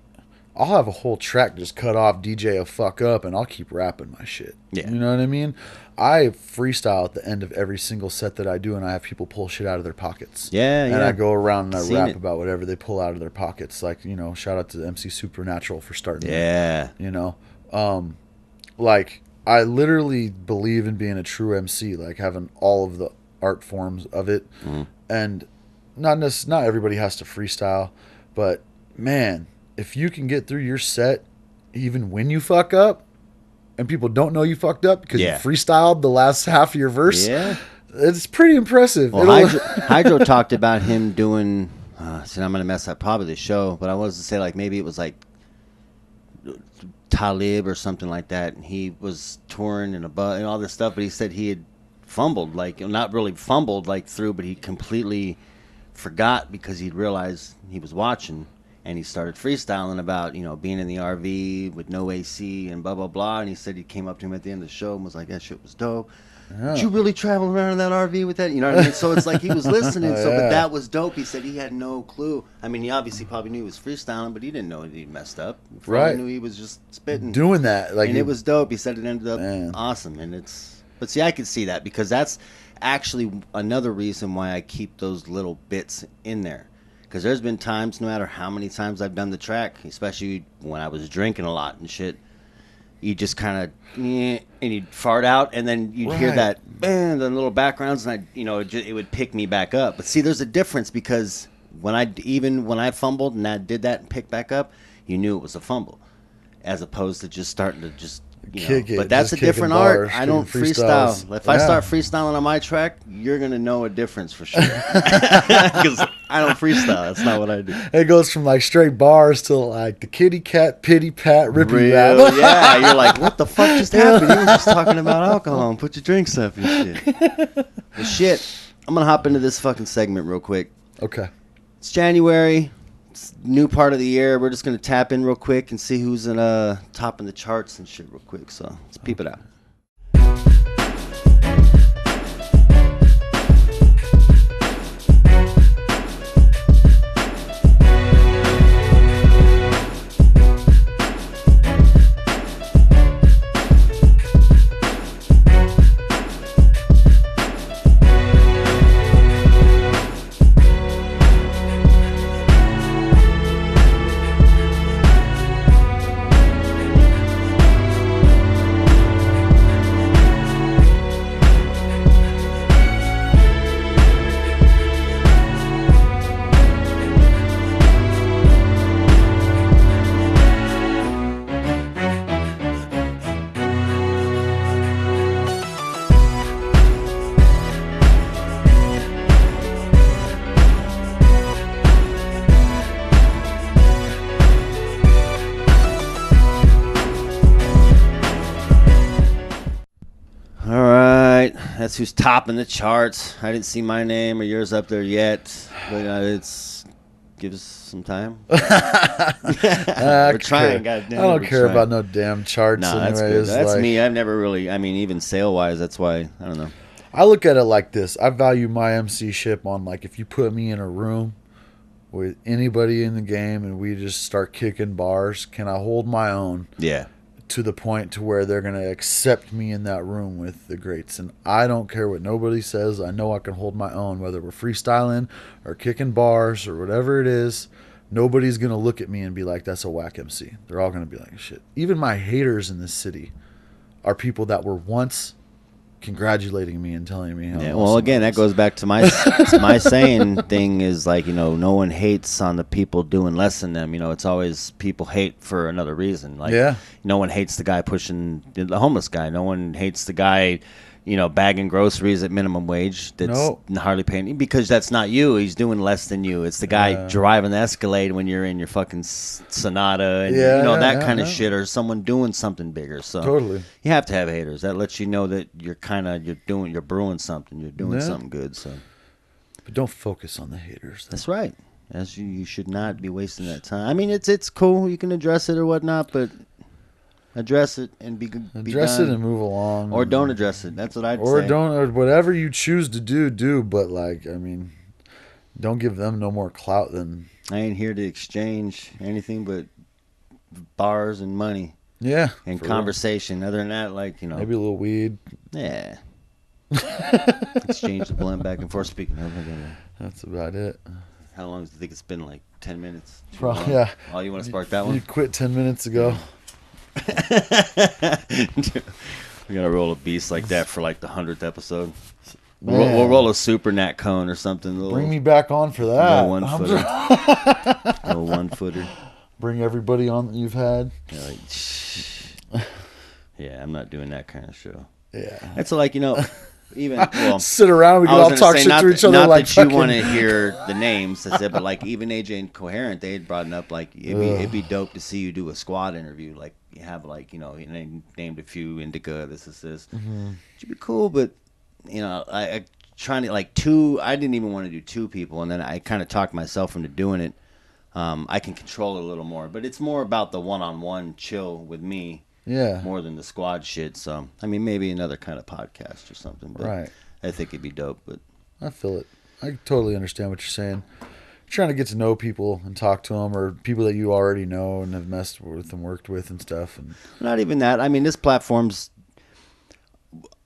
I'll have a whole track just cut off, DJ a fuck up, and I'll keep rapping my shit. Yeah. You know what I mean? I freestyle at the end of every single set that I do, and I have people pull shit out of their pockets. Yeah, and I go around and I rap it. about whatever they pull out of their pockets. Like, you know, shout out to MC Supernatural for starting that. You know? Like, I literally believe in being a true MC, like having all of the art forms of it. Mm. And not everybody has to freestyle, but, man, if you can get through your set even when you fuck up and people don't know you fucked up because you freestyled the last half of your verse, it's pretty impressive. Well, Hydro talked about him doing see, I'm going to mess up probably the show, but I wanted to say like maybe it was like Talib or something like that, and he was touring and all this stuff, but he said he had fumbled, like not really fumbled like through, but he completely forgot because he'd realized he was watching. And he started freestyling about, you know, being in the RV with no AC and blah, blah, blah. And he said he came up to him at the end of the show and was like, that shit was dope. Yeah. Did you really travel around in that RV with that? You know what I mean? So it's like he was listening. But that was dope. He said he had no clue. I mean, he obviously probably knew he was freestyling, but he didn't know he messed up. He knew he was just spitting. Doing that. And it was dope. He said it ended up awesome. But see, I could see that because that's actually another reason why I keep those little bits in there. Because there's been times, no matter how many times I've done the track, especially when I was drinking a lot and shit, you just kind of, and you'd fart out, and then you'd hear that, bam, the little backgrounds, and it would pick me back up. But see, there's a difference because when I fumbled and I did that and picked back up, you knew it was a fumble, as opposed to just starting to just. But that's a different art. I don't freestyle. If I start freestyling on my track, you're gonna know a difference for sure. Because I don't freestyle. That's not what I do. It goes from like straight bars to like the kitty cat, pity pat, rippy rap. Yeah, you're like, what the fuck just happened? You were just talking about alcohol and put your drinks up and shit. But shit, I'm gonna hop into this fucking segment real quick. Okay. It's January. New part of the year. We're just going to tap in real quick and see who's in top in the charts and shit real quick. So let's peep it out. That's who's topping the charts. I didn't see my name or yours up there yet, but it's give us some time. We're trying. Goddamn, I don't care about no damn charts. No, anyways. that's good. That's like, me. I've never really. I mean, even sale wise, that's why I don't know. I look at it like this. I value my MC-ship on like if you put me in a room with anybody in the game and we just start kicking bars, can I hold my own? Yeah. To the point to where they're going to accept me in that room with the greats. And I don't care what nobody says. I know I can hold my own, whether we're freestyling or kicking bars or whatever it is. Nobody's going to look at me and be like, that's a whack MC. They're all going to be like, shit. Even my haters in this city are people that were once congratulating me and telling me how well, again, that goes back to my my saying thing is like, no one hates on the people doing less than them. It's always people hate for another reason. Like, no one hates the guy pushing the homeless guy. No one hates the guy, bagging groceries at minimum wage that's hardly paying, because that's not you. He's doing less than you. It's the guy driving the Escalade when you're in your fucking Sonata and that kind of shit, or someone doing something bigger. So totally, you have to have haters. That lets you know that you're brewing something. You're doing something good. So, but don't focus on the haters. That's right. As you should not be wasting that time. I mean, it's cool. You can address it or whatnot, but address it and be address done. it and move along, or don't address it. That's what I'd say. Or whatever you choose to do. But like, I mean, don't give them no more clout than. I ain't here to exchange anything but bars and money. Yeah, and conversation. Real. Other than that, like maybe a little weed. Yeah. Exchange the blunt back and forth. Speaking of, that's about it. How long do you think it's been? Like 10 minutes. Probably, yeah. Oh, you want to spark that one? You quit 10 minutes ago. We gotta roll a beast like that for like the 100th episode. We'll roll a super nat cone or something. Bring me back on for that. Little 1-footer. Bring everybody on that you've had. Yeah, I'm not doing that kind of show. Yeah, it's like even sit around. We can all talk shit to each other. Not like that you want to hear the names, that's it. But like even AJ and Coherent, they had brought it up. Like it'd be dope to see you do a squad interview. Like you have like you named a few Indica. This is this. Mm-hmm. It'd be cool, but I trying to like two. I didn't even want to do two people, and then I kind of talked myself into doing it. I can control it a little more, but it's more about the one-on-one chill with me. Yeah. More than the squad shit. So, I mean, maybe another kind of podcast or something. But right. I think it'd be dope. But I feel it. I totally understand what you're saying. You're trying to get to know people and talk to them, or people that you already know and have messed with and worked with and stuff. And not even that. I mean, this platform's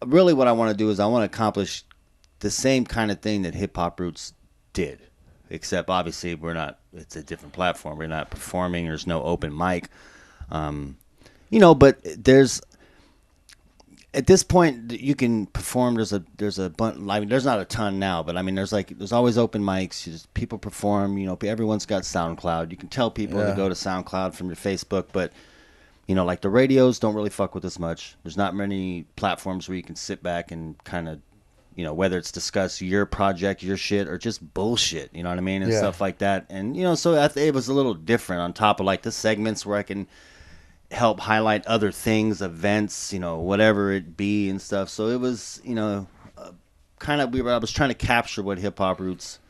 really what I want to do is I want to accomplish the same kind of thing that Hip Hop Roots did. Except, obviously, we're not. It's a different platform. We're not performing. There's no open mic. But there's at this point you can perform. There's a bunch. I mean, there's not a ton now, but I mean, there's always open mics. People perform. Everyone's got SoundCloud. You can tell people to go to SoundCloud from your Facebook, but like the radios don't really fuck with us much. There's not many platforms where you can sit back and kind of, whether it's discuss your project, your shit, or just bullshit. You know what I mean, and stuff like that. And so it was a little different on top of like the segments where I can help highlight other things, events, whatever it be and stuff. So it was, kind of I was trying to capture what Hip Hop Roots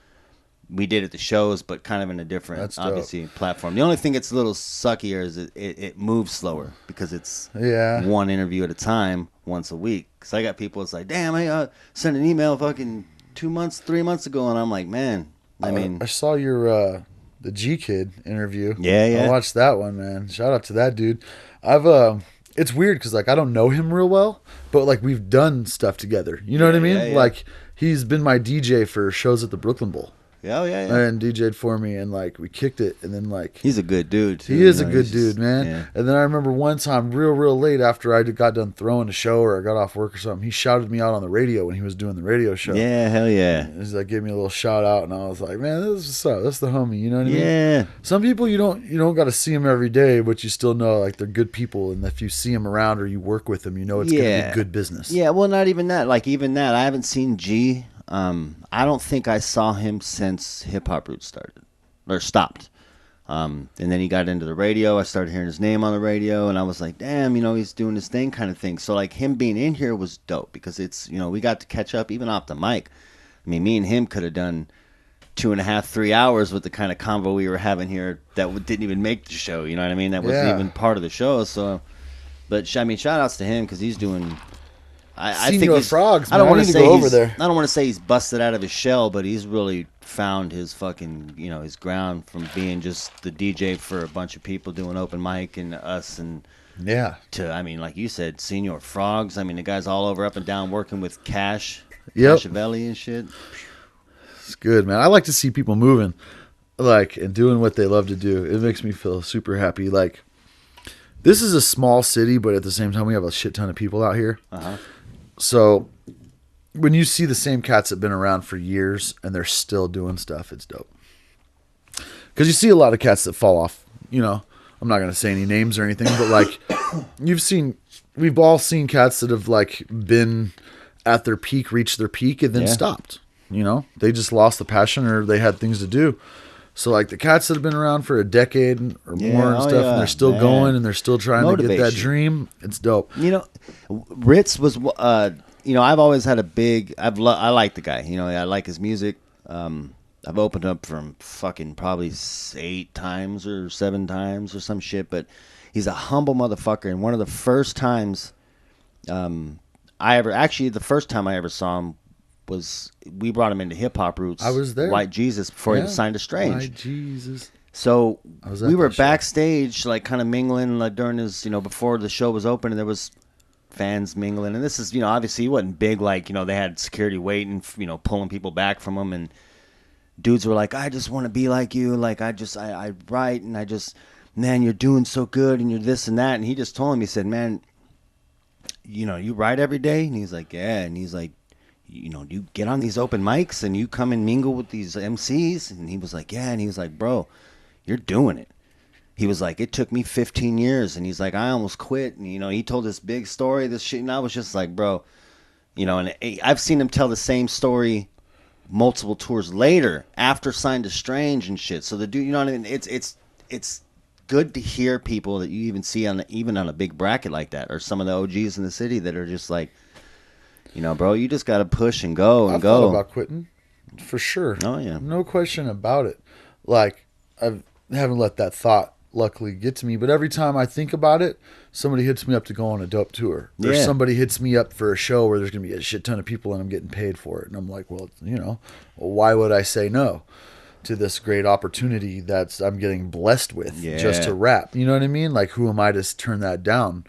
we did at the shows, but kind of in a different, obviously, platform. The only thing that's a little suckier is it moves slower because it's one interview at a time, once a week. Because I got people, it's like, damn, I sent an email fucking 3 months ago, and I'm like, man, I saw your the G Kid interview. Yeah. I watched that one, man. Shout out to that dude. It's weird because like I don't know him real well, but like we've done stuff together. You know what I mean? Yeah. Like he's been my DJ for shows at the Brooklyn Bowl. Yeah. And DJ'd for me, and like we kicked it, and then like he's a good dude too. He is a good dude, man. Yeah. And then I remember one time, real late after I got done throwing a show or I got off work or something, he shouted me out on the radio when he was doing the radio show. Yeah, hell yeah. He's like, gave me a little shout out, and I was like, man, this is what's up. That's the homie. You know what I mean? Yeah. Some people you don't got to see them every day, but you still know like they're good people, and if you see them around or you work with them, you know it's gonna be good business. Yeah. Well, not even that. Like even that, I haven't seen G. I don't think I saw him since Hip Hop Roots started or stopped. And then he got into the radio. I started hearing his name on the radio, and I was like, damn, he's doing this thing kind of thing. So, like, him being in here was dope because it's, we got to catch up even off the mic. I mean, me and him could have done 2.5, 3 hours with the kind of convo we were having here that didn't even make the show. You know what I mean? That wasn't even part of the show. So, but I mean, shout outs to him because he's doing. I think he's frogs. I don't want to say over there. I don't want to say he's busted out of his shell, but he's really found his fucking his ground from being just the DJ for a bunch of people doing open mic and us and to I mean, like you said, Senior Frogs. I mean, the guy's all over up and down working with Cashavelli and shit. It's good, man. I like to see people moving, like, and doing what they love to do. It makes me feel super happy. Like, this is a small city, but at the same time, we have a shit ton of people out here. So when you see the same cats that have been around for years and they're still doing stuff, it's dope. Because you see a lot of cats that fall off. I'm not going to say any names or anything, but like we've all seen cats that have like been at their peak, reached their peak, and then stopped. They just lost the passion or they had things to do. So like the cats that have been around for a decade or more and stuff, and they're still going and they're still trying to get that dream. It's dope. Ritz was, I've always had a big, I like the guy. I like his music. I've opened up for him fucking probably 8 times or 7 times or some shit, but he's a humble motherfucker. And one of the first times the first time I ever saw him was we brought him into Hip Hop Roots. I was there. White Jesus before he was signed to Strange. White Jesus. So we were backstage, like kind of mingling, like during his, before the show was open, and there was fans mingling. And this is, obviously he wasn't big, like, they had security waiting, pulling people back from him. And dudes were like, I just want to be like you. Like, I write, and man, you're doing so good, and you're this and that. And he just told him, he said, man, you write every day? And he's like, yeah. And he's like, you get on these open mics and you come and mingle with these MCs? And he was like, yeah. And he was like, bro, you're doing it. He was like, it took me 15 years. And he's like, I almost quit. And, he told this big story, this shit. And I was just like, bro, and I've seen him tell the same story multiple tours later after signed to Strange and shit. So the dude, what I mean? It's good to hear people that you even see even on a big bracket like that, or some of the OGs in the city that are just like, bro, you just got to push and go and I've go. thought about quitting, for sure. Oh, yeah. No question about it. Like, I haven't let that thought, luckily, get to me. But every time I think about it, somebody hits me up to go on a dope tour. Or somebody hits me up for a show where there's going to be a shit ton of people and I'm getting paid for it. And I'm like, well, why would I say no to this great opportunity that I'm getting blessed with just to rap? You know what I mean? Like, who am I to turn that down?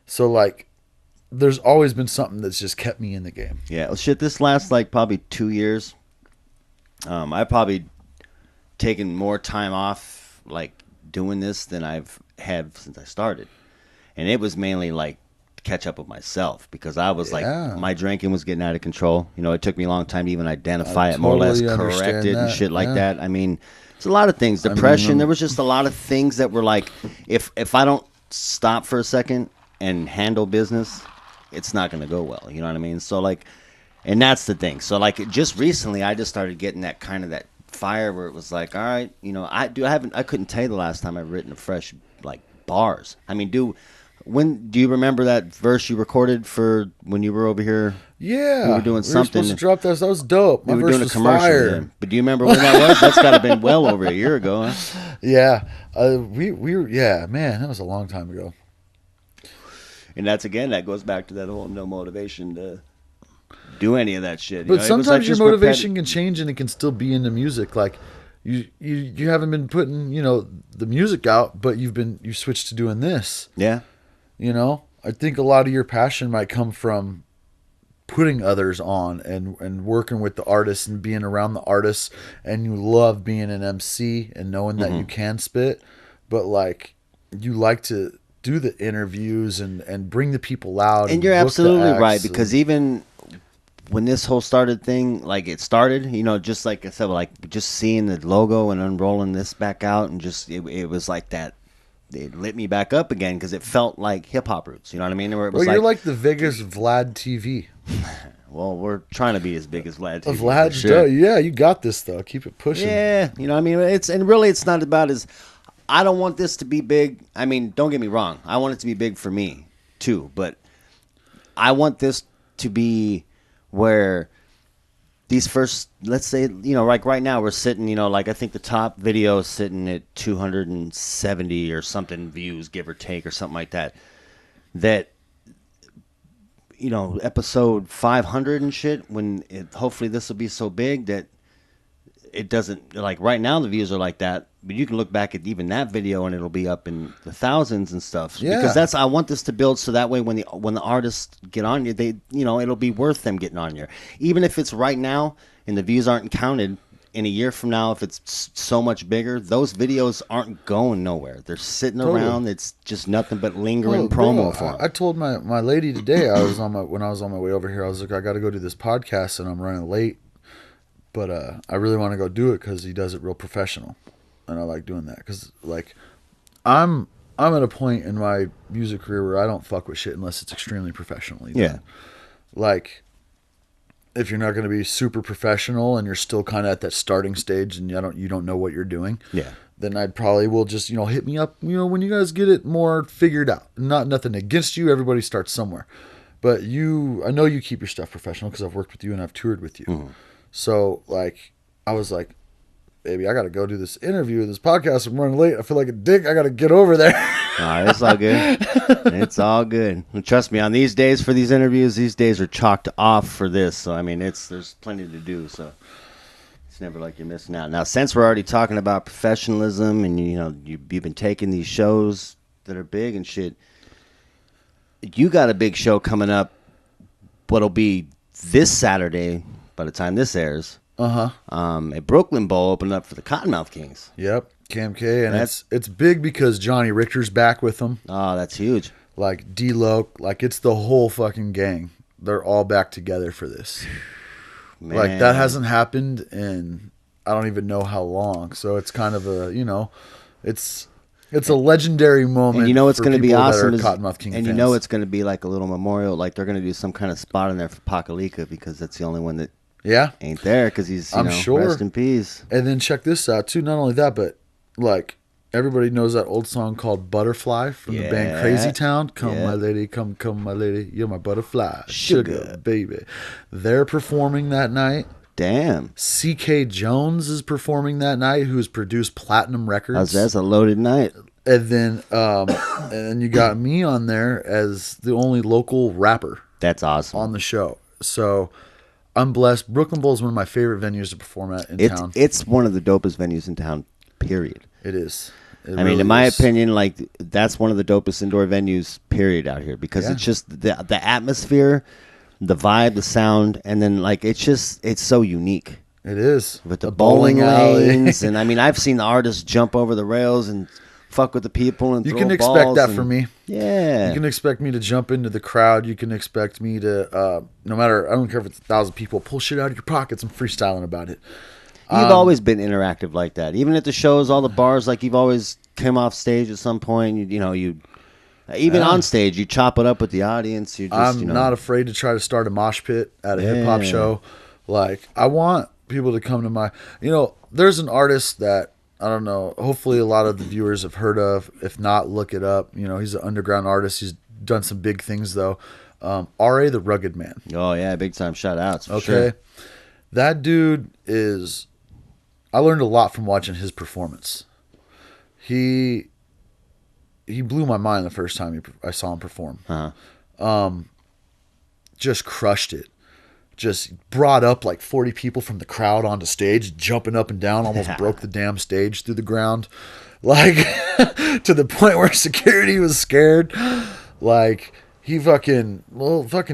So, like, there's always been something that's just kept me in the game. Yeah, well, shit, this last, like, probably 2 years, I've probably taken more time off, like, doing this than I've had since I started. And it was mainly, like, to catch up with myself because I was, like, my drinking was getting out of control. It took me a long time to even identify it, more or less correct it and shit like that. I mean, it's a lot of things. Depression, there was just a lot of things that were, like, if I don't stop for a second and handle business, it's not going to go well. You know what I mean? So, like, and that's the thing. So, like, just recently, I just started getting that kind of that fire where it was like, all right, I couldn't tell you the last time I've written a fresh, like, bars. I mean, do you remember that verse you recorded for when you were over here? Yeah. We were doing something. We were supposed to drop this. That was dope. We were doing a commercial. Yeah. But do you remember when that was? That's got to have been well over a year ago, huh? Yeah. We were, man, that was a long time ago. And that goes back to that whole no motivation to do any of that shit. But sometimes your motivation can change and it can still be in the music. Like you haven't been putting, the music out, but you switched to doing this. Yeah. I think a lot of your passion might come from putting others on and working with the artists and being around the artists, and you love being an MC and knowing that you can spit, but like you like to do the interviews and bring the people out. And you're absolutely right, because even when this whole thing, like it started, just like I said, like just seeing the logo and unrolling this back out, and just it was like that. It lit me back up again because it felt like Hip Hop Roots. You know what I mean? Where it was you're like the Vegas Vlad TV. Well, we're trying to be as big as Vlad TV. Vlad's sure. Yeah, you got this though. Keep it pushing. Yeah, you know, I mean, it's not about as. I don't want this to be big. I mean, don't get me wrong. I want it to be big for me too, but I want this to be where these first, let's say, you know, like right now we're sitting, you know, like I think the top video is sitting at 270 or something views, give or take, or something like that. That, you know, episode 500 and shit, hopefully this will be so big that it doesn't, like right now the views are like that, but you can look back at even that video and it'll be up in the thousands and stuff. Yeah. Because I want this to build so that way when the artists get on you, they, you know, it'll be worth them getting on you. Even if it's right now and the views aren't counted, in a year from now, if it's so much bigger, those videos aren't going nowhere. They're sitting around. It's just nothing but lingering promo for them. I told my lady today, when I was on my way over here, I was like, I got to go do this podcast and I'm running late, but I really want to go do it because he does it real professional, and I like doing that because like I'm at a point in my music career where I don't fuck with shit unless it's extremely professionally done. Yeah, like. If you're not going to be super professional and you're still kind of at that starting stage and you don't know what you're doing, then I'd probably will just, you know, hit me up, you know, when you guys get it more figured out. Nothing against you. Everybody starts somewhere. But I know you keep your stuff professional because I've worked with you and I've toured with you. Mm-hmm. So, like, I was like, baby, I got to go do this interview, this podcast. I'm running late. I feel like a dick. I got to get over there. All right, it's all good. It's all good. And trust me, on these days for these interviews, these days are chalked off for this. So, I mean, there's plenty to do. So, it's never like you're missing out. Now, since we're already talking about professionalism and, you know, you've been taking these shows that are big and shit, you got a big show coming up, what'll be this Saturday by the time this airs. A Brooklyn Bowl opened up for the Cottonmouth Kings. Yep, Cam K, and it's big because Johnny Richter's back with them. Oh, that's huge. Like D-Lo, like it's the whole fucking gang. They're all back together for this. Man. Like that hasn't happened in I don't even know how long. So it's kind of a, you know, it's a legendary moment. And you know it's going to be awesome. Cottonmouth King and fans. You know it's going to be like a little memorial. Like they're going to do some kind of spot in there for Pakalika because that's the only one that ain't there because he's, you know, sure. Rest in peace. And then check this out, too. Not only that, but, like, everybody knows that old song called Butterfly from the band Crazy Town. Come, my lady, come, my lady. You're my butterfly. Sugar, baby. They're performing that night. Damn. C.K. Jones is performing that night, who's produced Platinum Records. That's a loaded night. And then you got me on there as the only local rapper. That's awesome. On the show. So... I'm blessed. Brooklyn Bowl is one of my favorite venues to perform at in town. It's one of the dopest venues in town, period. It is. I mean, in my opinion, like that's one of the dopest indoor venues, period, out here because it's just the atmosphere, the vibe, the sound, and then like it's so unique. It is. With the bowling lanes, and I mean, I've seen the artists jump over the rails and fuck with the people and you throw can balls expect that from me. Yeah, you can expect me to jump into the crowd. You can expect me to no matter, I don't care if it's 1,000 people, pull shit out of your pockets and freestyling about it. You've always been interactive like that, even at the shows, all the bars. Like you've always come off stage at some point. You even on stage, you chop it up with the audience. I'm not afraid to try to start a mosh pit at a hip hop show. Like I want people to come to my. You know, there's an artist that. I don't know. Hopefully, a lot of the viewers have heard of. If not, look it up. You know, he's an underground artist. He's done some big things, though. R.A. the Rugged Man. Oh, yeah. Big time shout outs. For sure. That dude is... I learned a lot from watching his performance. He blew my mind the first time I saw him perform. Just crushed it. Just brought up like 40 people from the crowd onto stage, jumping up and down, almost broke the damn stage through the ground. Like, to the point where security was scared. Like, he fucking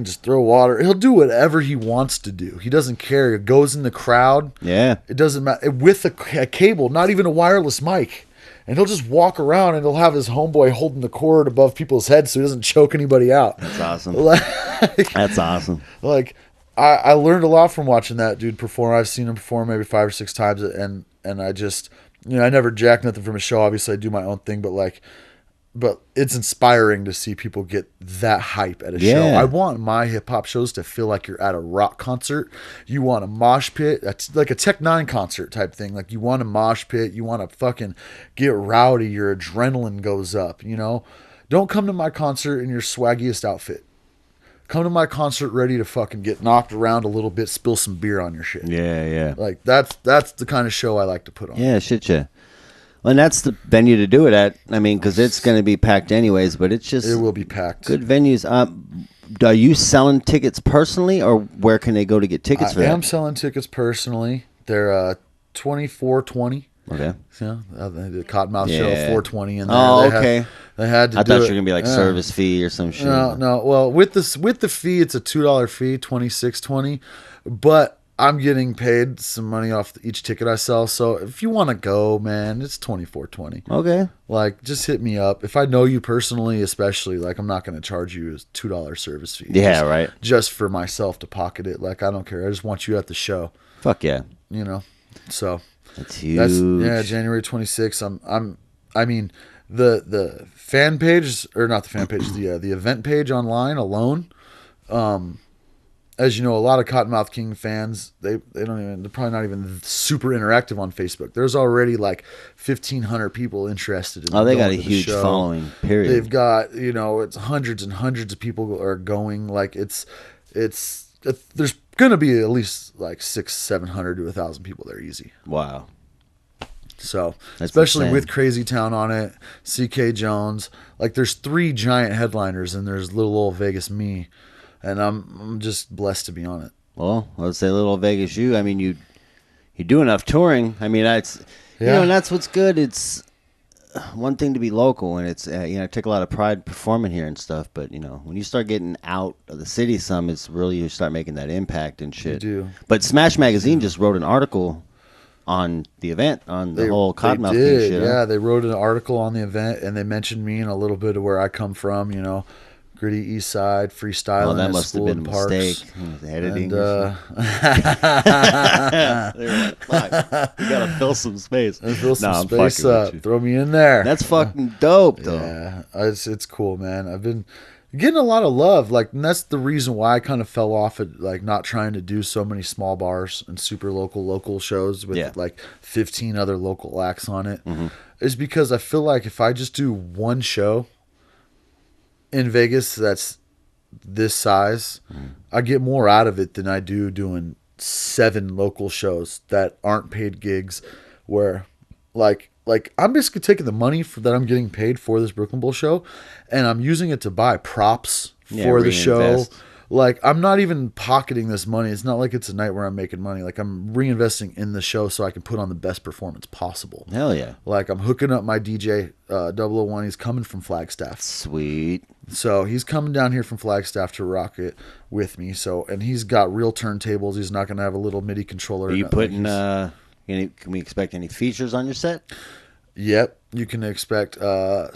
just throw water. He'll do whatever he wants to do. He doesn't care. It goes in the crowd. Yeah. It doesn't matter. With a cable, not even a wireless mic. And he'll just walk around and he'll have his homeboy holding the cord above people's heads so he doesn't choke anybody out. That's awesome. That's awesome. Like, I learned a lot from watching that dude perform. I've seen him perform maybe 5 or 6 times, and I just, I never jack nothing from a show. Obviously, I do my own thing, but like, but it's inspiring to see people get that hype at a show. I want my hip hop shows to feel like you're at a rock concert. You want a mosh pit. That's like a Tech Nine concert type thing. Like you want a mosh pit. You want to fucking get rowdy. Your adrenaline goes up, you know? Don't come to my concert in your swaggiest outfit. Come to my concert ready to fucking get knocked around a little bit, spill some beer on your shit. Yeah. Like that's the kind of show I like to put on. Yeah, shit, yeah. Well, and that's the venue to do it at. I mean, because it's going to be packed anyways, but it's just... It will be packed. Good venues. Are you selling tickets personally, or where can they go to get tickets for that? I am selling tickets personally. They're $24.20. Okay. Yeah, the Cottonmouth show, $4.20 in there. Oh, okay. They had to I do thought you it. were going to be like service fee or some shit. No. Well, with the fee, it's a $2 fee, $26.20. But I'm getting paid some money off each ticket I sell. So if you want to go, man, it's $24.20. Okay. Like, just hit me up. If I know you personally, especially, like, I'm not going to charge you a $2 service fee. Yeah, right. Just for myself to pocket it. Like, I don't care. I just want you at the show. Fuck yeah. You know? So that's huge. January 26th. I mean, the fan page, or not the fan page, the event page online alone. As you know, a lot of Cottonmouth King fans, they're probably not even super interactive on Facebook. There's already like 1,500 people interested in. Oh, they got a huge following. Period. They've got, it's hundreds and hundreds of people are going. Like there's gonna be at least like 600-700 to 1,000 people there easy. Wow. So, that's especially insane. with Crazy Town on it, CK Jones, like there's 3 giant headliners, and there's little old Vegas me. And I'm just blessed to be on it. Well, let's say Little Vegas you. I mean, you do enough touring. I mean, that's and that's what's good. It's one thing to be local, and it's I take a lot of pride performing here and stuff. But when you start getting out of the city, it's really you start making that impact and shit. You do. But Smash Magazine just wrote an article on the event, on the whole Cottonmouth King shit. Yeah, they wrote an article on the event, and they mentioned me and a little bit of where I come from. Gritty East Side, freestyling. Well, that must have been a mistake. Editing. And, they were like, fuck, we gotta fill some space. Fill some space up. Throw me in there. That's fucking dope, though. Yeah, it's cool, man. I've been getting a lot of love. Like, and that's the reason why I kind of fell off at like not trying to do so many small bars and super local shows with like 15 other local acts on it. Mm-hmm. Is because I feel like if I just do one show in Vegas that's this size, I get more out of it than I do doing 7 local shows that aren't paid gigs, where like I'm basically taking the money that I'm getting paid for this Brooklyn Bowl show, and I'm using it to buy props for the show. Like, I'm not even pocketing this money. It's not like it's a night where I'm making money. Like, I'm reinvesting in the show so I can put on the best performance possible. Hell yeah. Like, I'm hooking up my DJ, 001. He's coming from Flagstaff. Sweet. So he's coming down here from Flagstaff to rock it with me. So, and he's got real turntables. He's not going to have a little MIDI controller. Are you putting, can we expect any features on your set? Yep. You can expect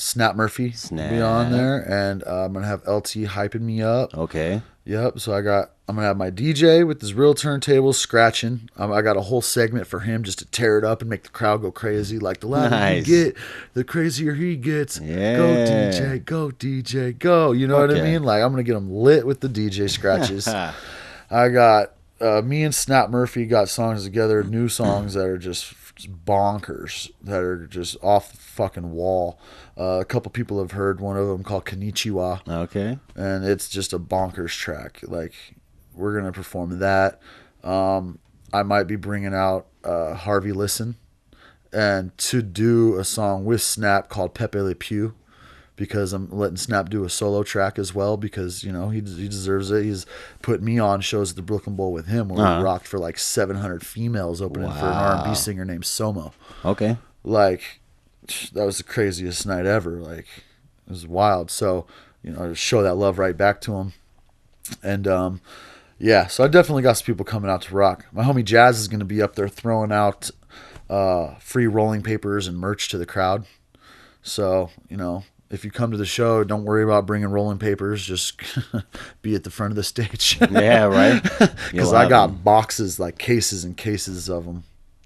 Snap Murphy to be on there. And I'm going to have LT hyping me up. Okay. Yep. So I'm going to have my DJ with his real turntables scratching. I got a whole segment for him just to tear it up and make the crowd go crazy. Like, the louder you get, the crazier he gets. Yeah. Go DJ, go. You know what I mean? Like, I'm going to get him lit with the DJ scratches. I got me and Snap Murphy got songs together, new songs that are just bonkers, that are just off the fucking wall. A couple people have heard one of them called Konichiwa. Okay. And it's just a bonkers track. Like, we're going to perform that. I might be bringing out Harvey Listen and to do a song with Snap called Pepe Le Pew, because I'm letting Snap do a solo track as well, because he deserves it. He's put me on shows at the Brooklyn Bowl with him where we rocked for like 700 females opening for an R&B singer named Somo. Okay. Like, that was the craziest night ever. Like, it was wild. So, to show that love right back to him. And so I definitely got some people coming out to rock. My homie Jazz is going to be up there throwing out free rolling papers and merch to the crowd. So, if you come to the show, don't worry about bringing rolling papers. Just be at the front of the stage. Yeah, right? Because I got boxes, like cases and cases of them.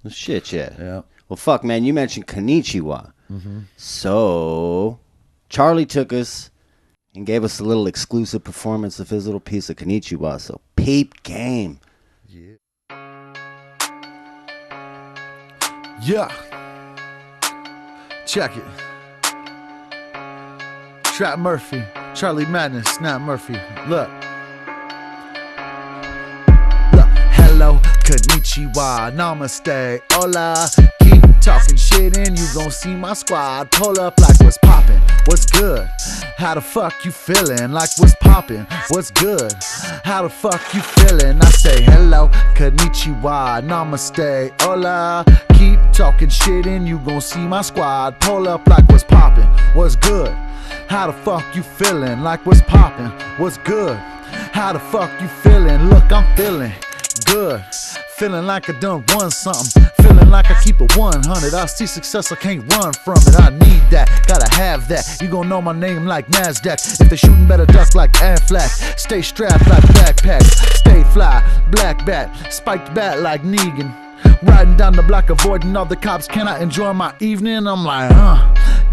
Shit, yeah. Yeah. Well, fuck, man, you mentioned Konichiwa. Mm-hmm. So, Charlie took us and gave us a little exclusive performance of his little piece of Konichiwa. So peep game. Yeah. Yeah. Check it. Trap Murphy, Charlie Madness, Snap Murphy. Look. Hello, Konichiwa, Namaste, hola. Keep talking shit and you gon' see my squad pull up like what's poppin', what's good? How the fuck you feelin'? Like what's poppin', what's good? How the fuck you feelin'? I say hello, Konichiwa, Namaste, hola. Keep talking shit and you gon' see my squad pull up like what's poppin', what's good? How the fuck you feelin'? Like what's poppin', what's good? How the fuck you feelin'? Look, I'm feelin' good. Feeling like I done won something. Feeling like I keep it 100. I see success, I can't run from it. I need that, gotta have that. You gon' know my name like NASDAQ. If they shootin', better duck like Aflac. Stay strapped like backpacks. Stay fly, black bat. Spiked bat like Negan. Riding down the block, avoiding all the cops. Can I enjoy my evening? I'm like,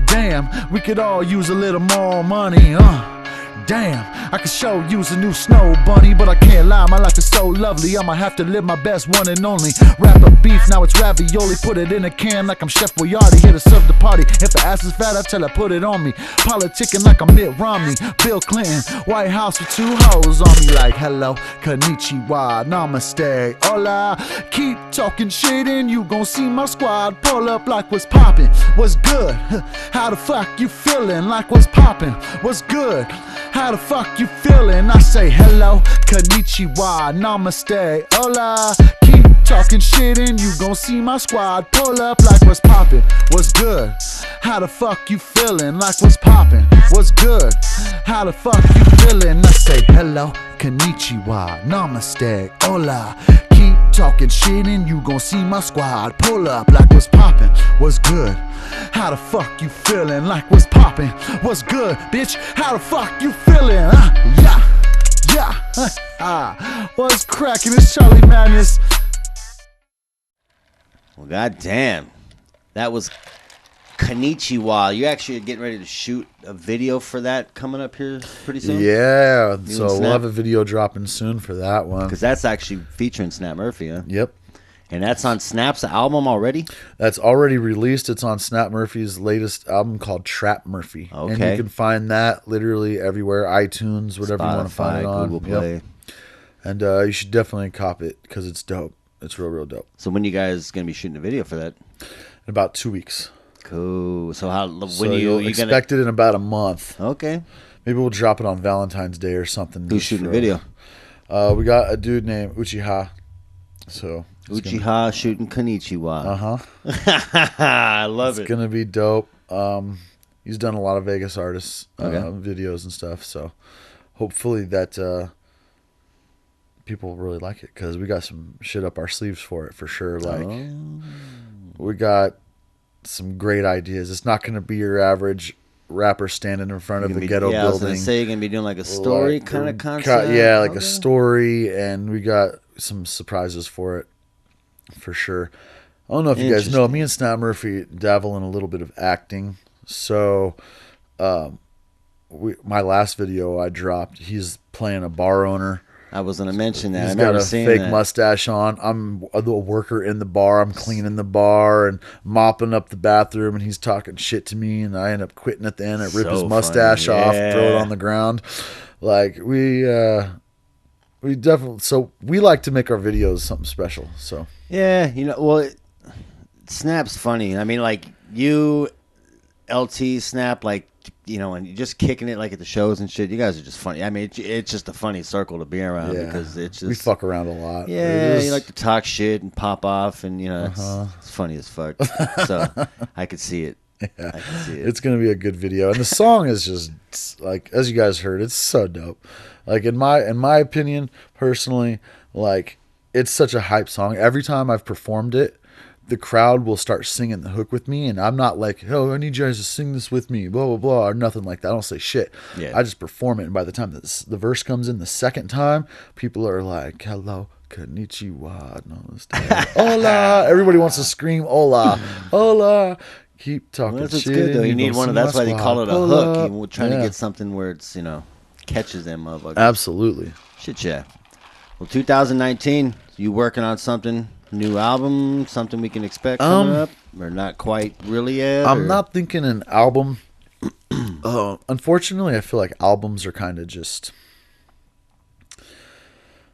damn, we could all use a little more money, damn, I could show use a new snow bunny, but I can't lie, my life is so lovely. I'ma have to live my best, one and only. Rapper beef, now it's ravioli. Put it in a can like I'm Chef Boyardee, here to serve the party. If the ass is fat, I tell her put it on me. Politicking like I'm Mitt Romney, Bill Clinton, White House with 2 hoes on me. Like hello, Konichiwa, Namaste, hola. Keep talking shit and you gon' see my squad pull up like what's poppin', what's good? How the fuck you feelin'? Like what's poppin', what's good? How the fuck you feelin'? I say hello, Konichiwa, Namaste, hola. Keep talking shit and you gon' see my squad pull up like what's poppin', what's good? How the fuck you feelin'? Like what's poppin', what's good? How the fuck you feelin'? I say hello, Konichiwa, Namaste, hola. Keep talking shit and you gon' see my squad pull up like what's poppin', what's good? How the fuck you feelin'? Like what's poppin', what's good, bitch? How the fuck you feelin'? Yeah. What's crackin'? It's Charlie Madness. Well, goddamn, that was Konichiwa. You actually are getting ready to shoot a video for that coming up here pretty soon? Yeah, so we'll have a video dropping soon for that one. Because that's actually featuring Snap Murphy, huh? Yep. And that's on Snap's album already? That's already released. It's on Snap Murphy's latest album called Trap Murphy. Okay. And you can find that literally everywhere, iTunes, whatever Spotify, you want to find it on. Google Play. Yep. And you should definitely cop it because it's dope. It's real dope. So when you guys going to be shooting a video for that? In about 2 weeks. Cool. So you'll expect it in about a month. Okay. Maybe we'll drop it on Valentine's Day or something. Who's shooting the video? We got a dude named Uchiha. So Uchiha shooting Konichiwa. I love it. It's gonna be dope. He's done a lot of Vegas artists videos and stuff. So hopefully that people really like it because we got some shit up our sleeves for it for sure. Like we got some great ideas. It's not gonna be your average rapper standing in front of the ghetto building. I was gonna say you're gonna be doing like a story kind of concept. Yeah, like a story, and we got some surprises for it for sure. I don't know if you guys know, me and Snap Murphy dabble in a little bit of acting. So, my last video I dropped, he's playing a bar owner. I was gonna mention that. He's got a fake mustache on. I'm a worker in the bar. I'm cleaning the bar and mopping up the bathroom, and he's talking shit to me, and I end up quitting at the end. I rip his mustache off, throw it on the ground. Like we definitely. So we like to make our videos something special. So yeah, Snap's funny. I mean, like you, LT, Snap, like. And you're just kicking it like at the shows and shit. You guys are just funny. I mean, it's just a funny circle to be around because it's just... We fuck around a lot. Yeah, you like to talk shit and pop off and, it's funny as fuck. So, I could see it. Yeah. I can see it. It's going to be a good video. And the song is just, like, as you guys heard, it's so dope. Like, in my opinion, personally, like, it's such a hype song. Every time I've performed it, the crowd will start singing the hook with me, and I'm not like, oh, I need you guys to sing this with me, blah, blah, blah, or nothing like that. I don't say shit. Yeah. I just perform it, and by the time the verse comes in the second time, people are like, hello, Konichiwa, namaste, hola. Everybody wants to scream, hola, hola. Keep talking Well, that's shit. good though. You go need one see of that's my why they spot. call it a Pull hook. up. You're trying to get something where it's catches them motherfuckers. Absolutely. Shit, yeah. Well, 2019, you working on something? New album? Something we can expect coming up? Or not quite really yet? I'm not thinking an album. Unfortunately, I feel like albums are kind of just.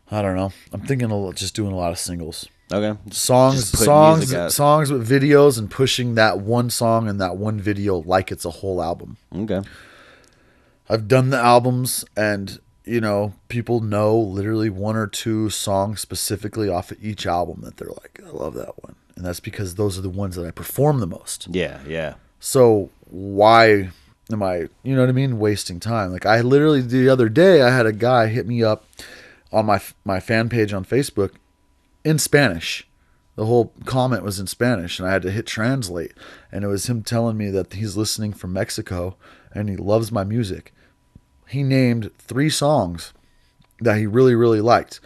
I don't know. I'm thinking just doing a lot of singles. Okay. Songs with videos and pushing that one song and that one video like it's a whole album. Okay. I've done the albums and, people know literally one or two songs specifically off of each album that they're like, I love that one. And that's because those are the ones that I perform the most. Yeah, yeah. So why am I, wasting time? Like I literally the other day I had a guy hit me up on my fan page on Facebook in Spanish. The whole comment was in Spanish and I had to hit translate. And it was him telling me that he's listening from Mexico and he loves my music. He named 3 songs that he really, really liked.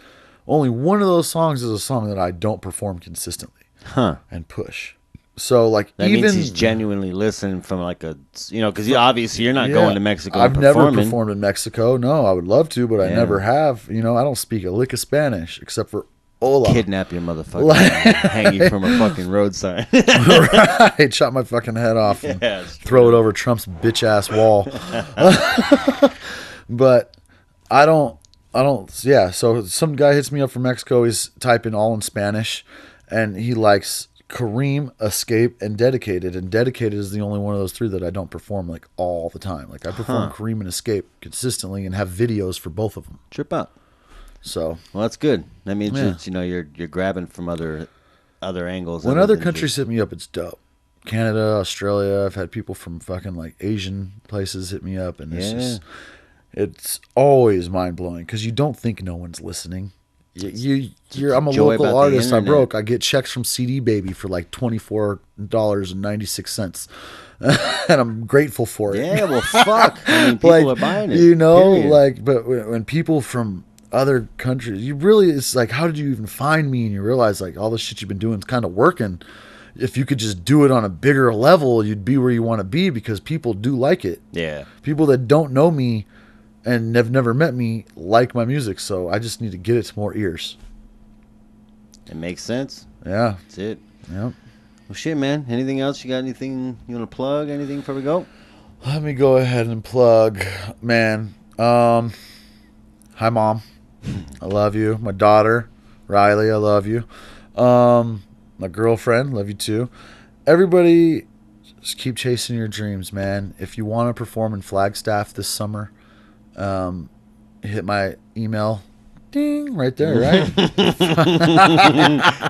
Only one of those songs is a song that I don't perform consistently and push. So like that means he's genuinely listening from like a, because obviously you're not going to Mexico. I've never performed in Mexico. No, I would love to, but I never have. I don't speak a lick of Spanish except for hola. Kidnap your motherfucker, hang you from a fucking road sign. Right, chop my fucking head off and throw it over Trump's bitch ass wall. But I don't. Yeah. So some guy hits me up from Mexico. He's typing all in Spanish, and he likes Kareem, Escape, and Dedicated. And Dedicated is the only one of those 3 that I don't perform like all the time. Like I perform Kareem and Escape consistently and have videos for both of them. Trip out. So well, that's good. That means it's, you're grabbing from other angles. When other countries hit me up, it's dope. Canada, Australia. I've had people from fucking like Asian places hit me up, and it's always mind blowing because you don't think no one's listening. I'm a local artist. I broke. I get checks from CD Baby for like $24.96, and I'm grateful for it. Yeah, well, fuck. I mean, people are buying it. But when people from other countries, it's like, how did you even find me? And you realize like all the shit you've been doing is kind of working. If you could just do it on a bigger level, you'd be where you want to be because people do like it. Yeah. People that don't know me and have never met me like my music, so I just need to get it to more ears. It makes sense. Yeah. That's it. Yep. Well, shit, man. Anything else? You got anything you want to plug? Anything before we go? Let me go ahead and plug, man. Hi, Mom. I love you. My daughter, Riley, I love you. My girlfriend, love you too. Everybody, just keep chasing your dreams, man. If you want to perform in Flagstaff this summer, hit my email. Ding, right there, right?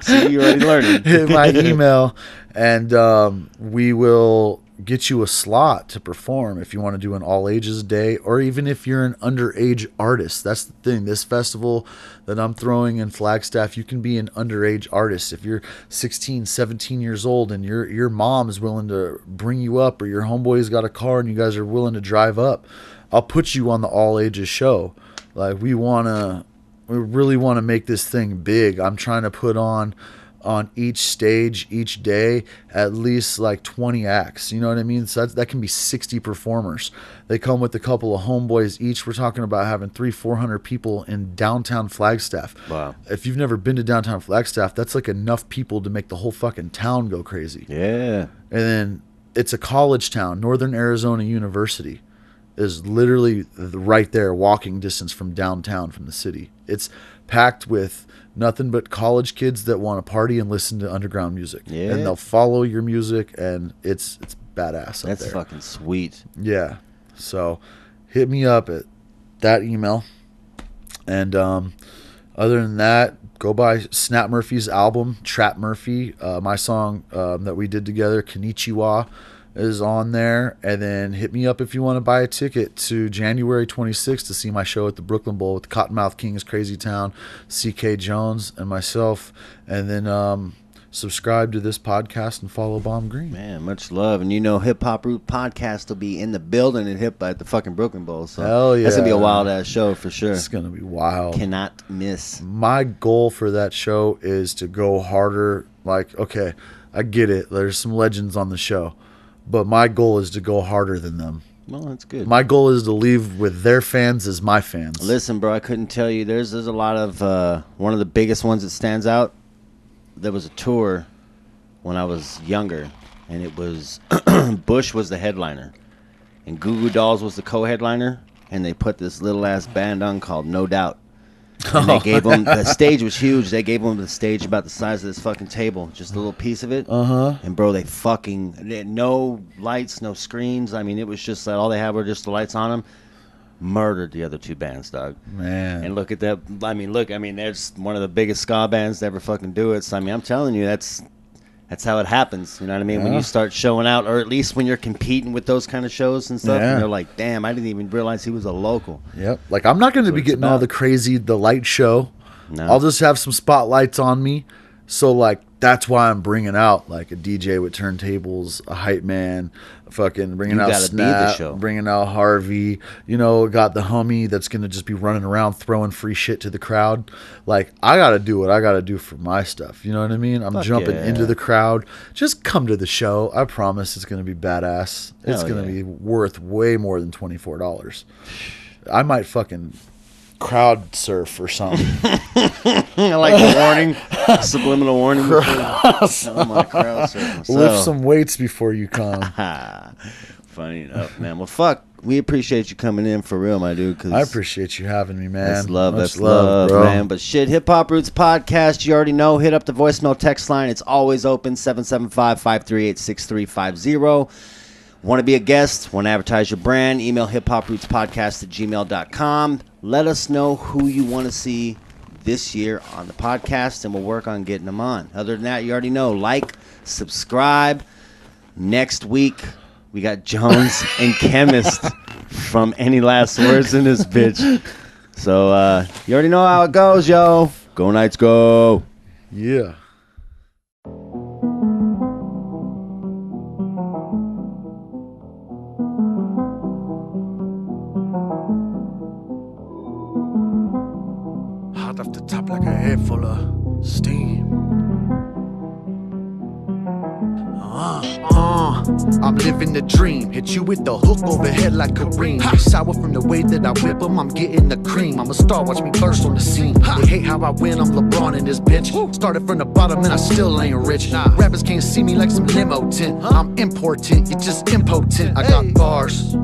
See, you already learned. Hit my email, and we will get you a slot to perform if you want to do an all ages day, or even if you're an underage artist. That's the thing. This festival that I'm throwing in Flagstaff, you can be an underage artist. If you're 16, 17 years old and your mom is willing to bring you up, or your homeboy's got a car and you guys are willing to drive up, I'll put you on the all ages show. Like we really want to make this thing big. I'm trying to put on each stage each day at least like 20 acts. You know what I mean? So that can be 60 performers. They come with a couple of homeboys each. We're talking about having 300-400 people in downtown Flagstaff. Wow. If you've never been to downtown Flagstaff, that's like enough people to make the whole fucking town go crazy. Yeah. And then it's a college town. Northern Arizona University is literally right there, walking distance from downtown, from the city. It's packed with nothing but college kids that want to party and listen to underground music. Yeah. And they'll follow your music, and it's badass up there. That's fucking sweet. Yeah. So hit me up at that email. And other than that, go buy Snap Murphy's album, Trap Murphy. My song that we did together, Konichiwa, is on there. And then hit me up if you want to buy a ticket to January 26th to see my show at the Brooklyn Bowl with Cottonmouth Kings, Crazy Town, CK Jones, and myself. And then subscribe to this podcast and follow Bomb Green. Man, much love. And Hip Hop Root Podcast will be in the building at the fucking Brooklyn Bowl. So hell yeah. That's going to be a wild ass show for sure. It's going to be wild. Cannot miss. My goal for that show is to go harder. Like, okay, I get it. There's some legends on the show. but my goal is to go harder than them. Well, that's good. My goal is to leave with their fans as my fans. Listen, bro, I couldn't tell you. There's a lot of one of the biggest ones that stands out. There was a tour when I was younger, and it was Bush was the headliner, and Goo Goo Dolls was the co-headliner, and they put this little ass band on called No Doubt. And they gave them, the stage was huge. They gave them the stage about the size of this fucking table, just a little piece of it. And bro, they had no lights, no screens. I mean, it was just like all they had were just the lights on them. Murdered the other two bands, dog. Man. And look at that. I mean, there's one of the biggest ska bands to ever fucking do it. So I mean, I'm telling you, that's how it happens. You know what I mean? When you start showing out, or at least when you're competing with those kind of shows and stuff, and you're like, damn, I didn't even realize he was a local. Yep. Like, I'm not going to be getting all the light show. No. I'll just have some spotlights on me. So, like, that's why I'm bringing out, like, a DJ with turntables, a hype man, fucking bringing out Snap, bringing out Harvey. You know, got the homie that's going to just be running around throwing free shit to the crowd. Like, I got to do what I got to do for my stuff. You know what I mean? I'm jumping into the crowd. Just come to the show. I promise it's going to be badass. It's going to be worth way more than $24. I might fucking crowd surf or something. I like the warning, subliminal warning. Crowd surfing. Lift some weights before you come. Funny enough, man. Well, fuck. We appreciate you coming in for real, my dude. Cause I appreciate you having me, man. That's love. That's love, bro. Man. But shit, Hip Hop Roots Podcast, you already know. Hit up the voicemail text line. It's always open, 775-538-6350. Want to be a guest? Want to advertise your brand? Email hiphoprootspodcast@gmail.com. Let us know who you want to see this year on the podcast, and we'll work on getting them on. Other than that, you already know. Like, subscribe. Next week, we got Jones and Chemist from Any Last Words in this bitch. So, you already know how it goes, yo. Go Knights, go. Yeah. Hot off the top like a head full of steam. I'm living the dream. Hit you with the hook overhead like Kareem. They sour from the way that I whip them. I'm getting the cream. I'm a star, watch me burst on the scene. They hate how I win, I'm LeBron in this bitch. Started from the bottom and I still ain't rich. Rappers can't see me like some limo tint. I'm important, you're just impotent. I got bars,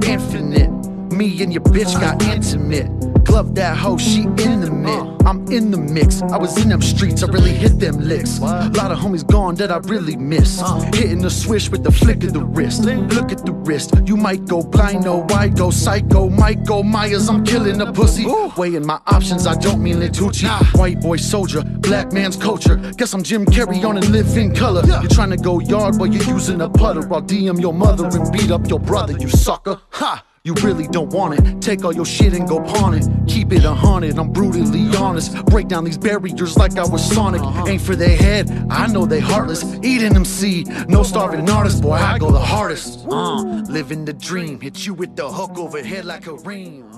infinite. Me and your bitch got intimate. Glove that hoe, she in the mix. I'm in the mix. I was in them streets, I really hit them licks. Lot of homies gone that I really miss. Hitting the swish with the flick of the wrist. Look at the wrist. You might go blind, no, I go psycho. Might go Myers, I'm killing the pussy. Weighing my options, I don't mean Litucci. White boy soldier, black man's culture. Guess I'm Jim Carrey on and live in color. You're trying to go yard while you're using a putter. I'll DM your mother and beat up your brother, you sucker. Ha! You really don't want it. Take all your shit and go pawn it. Keep it 100, I'm brutally honest. Break down these barriers like I was Sonic. Ain't for their head, I know they heartless. Eating them seed, no starving artist. Boy, I go the hardest. Living the dream, hit you with the hook overhead like a ream.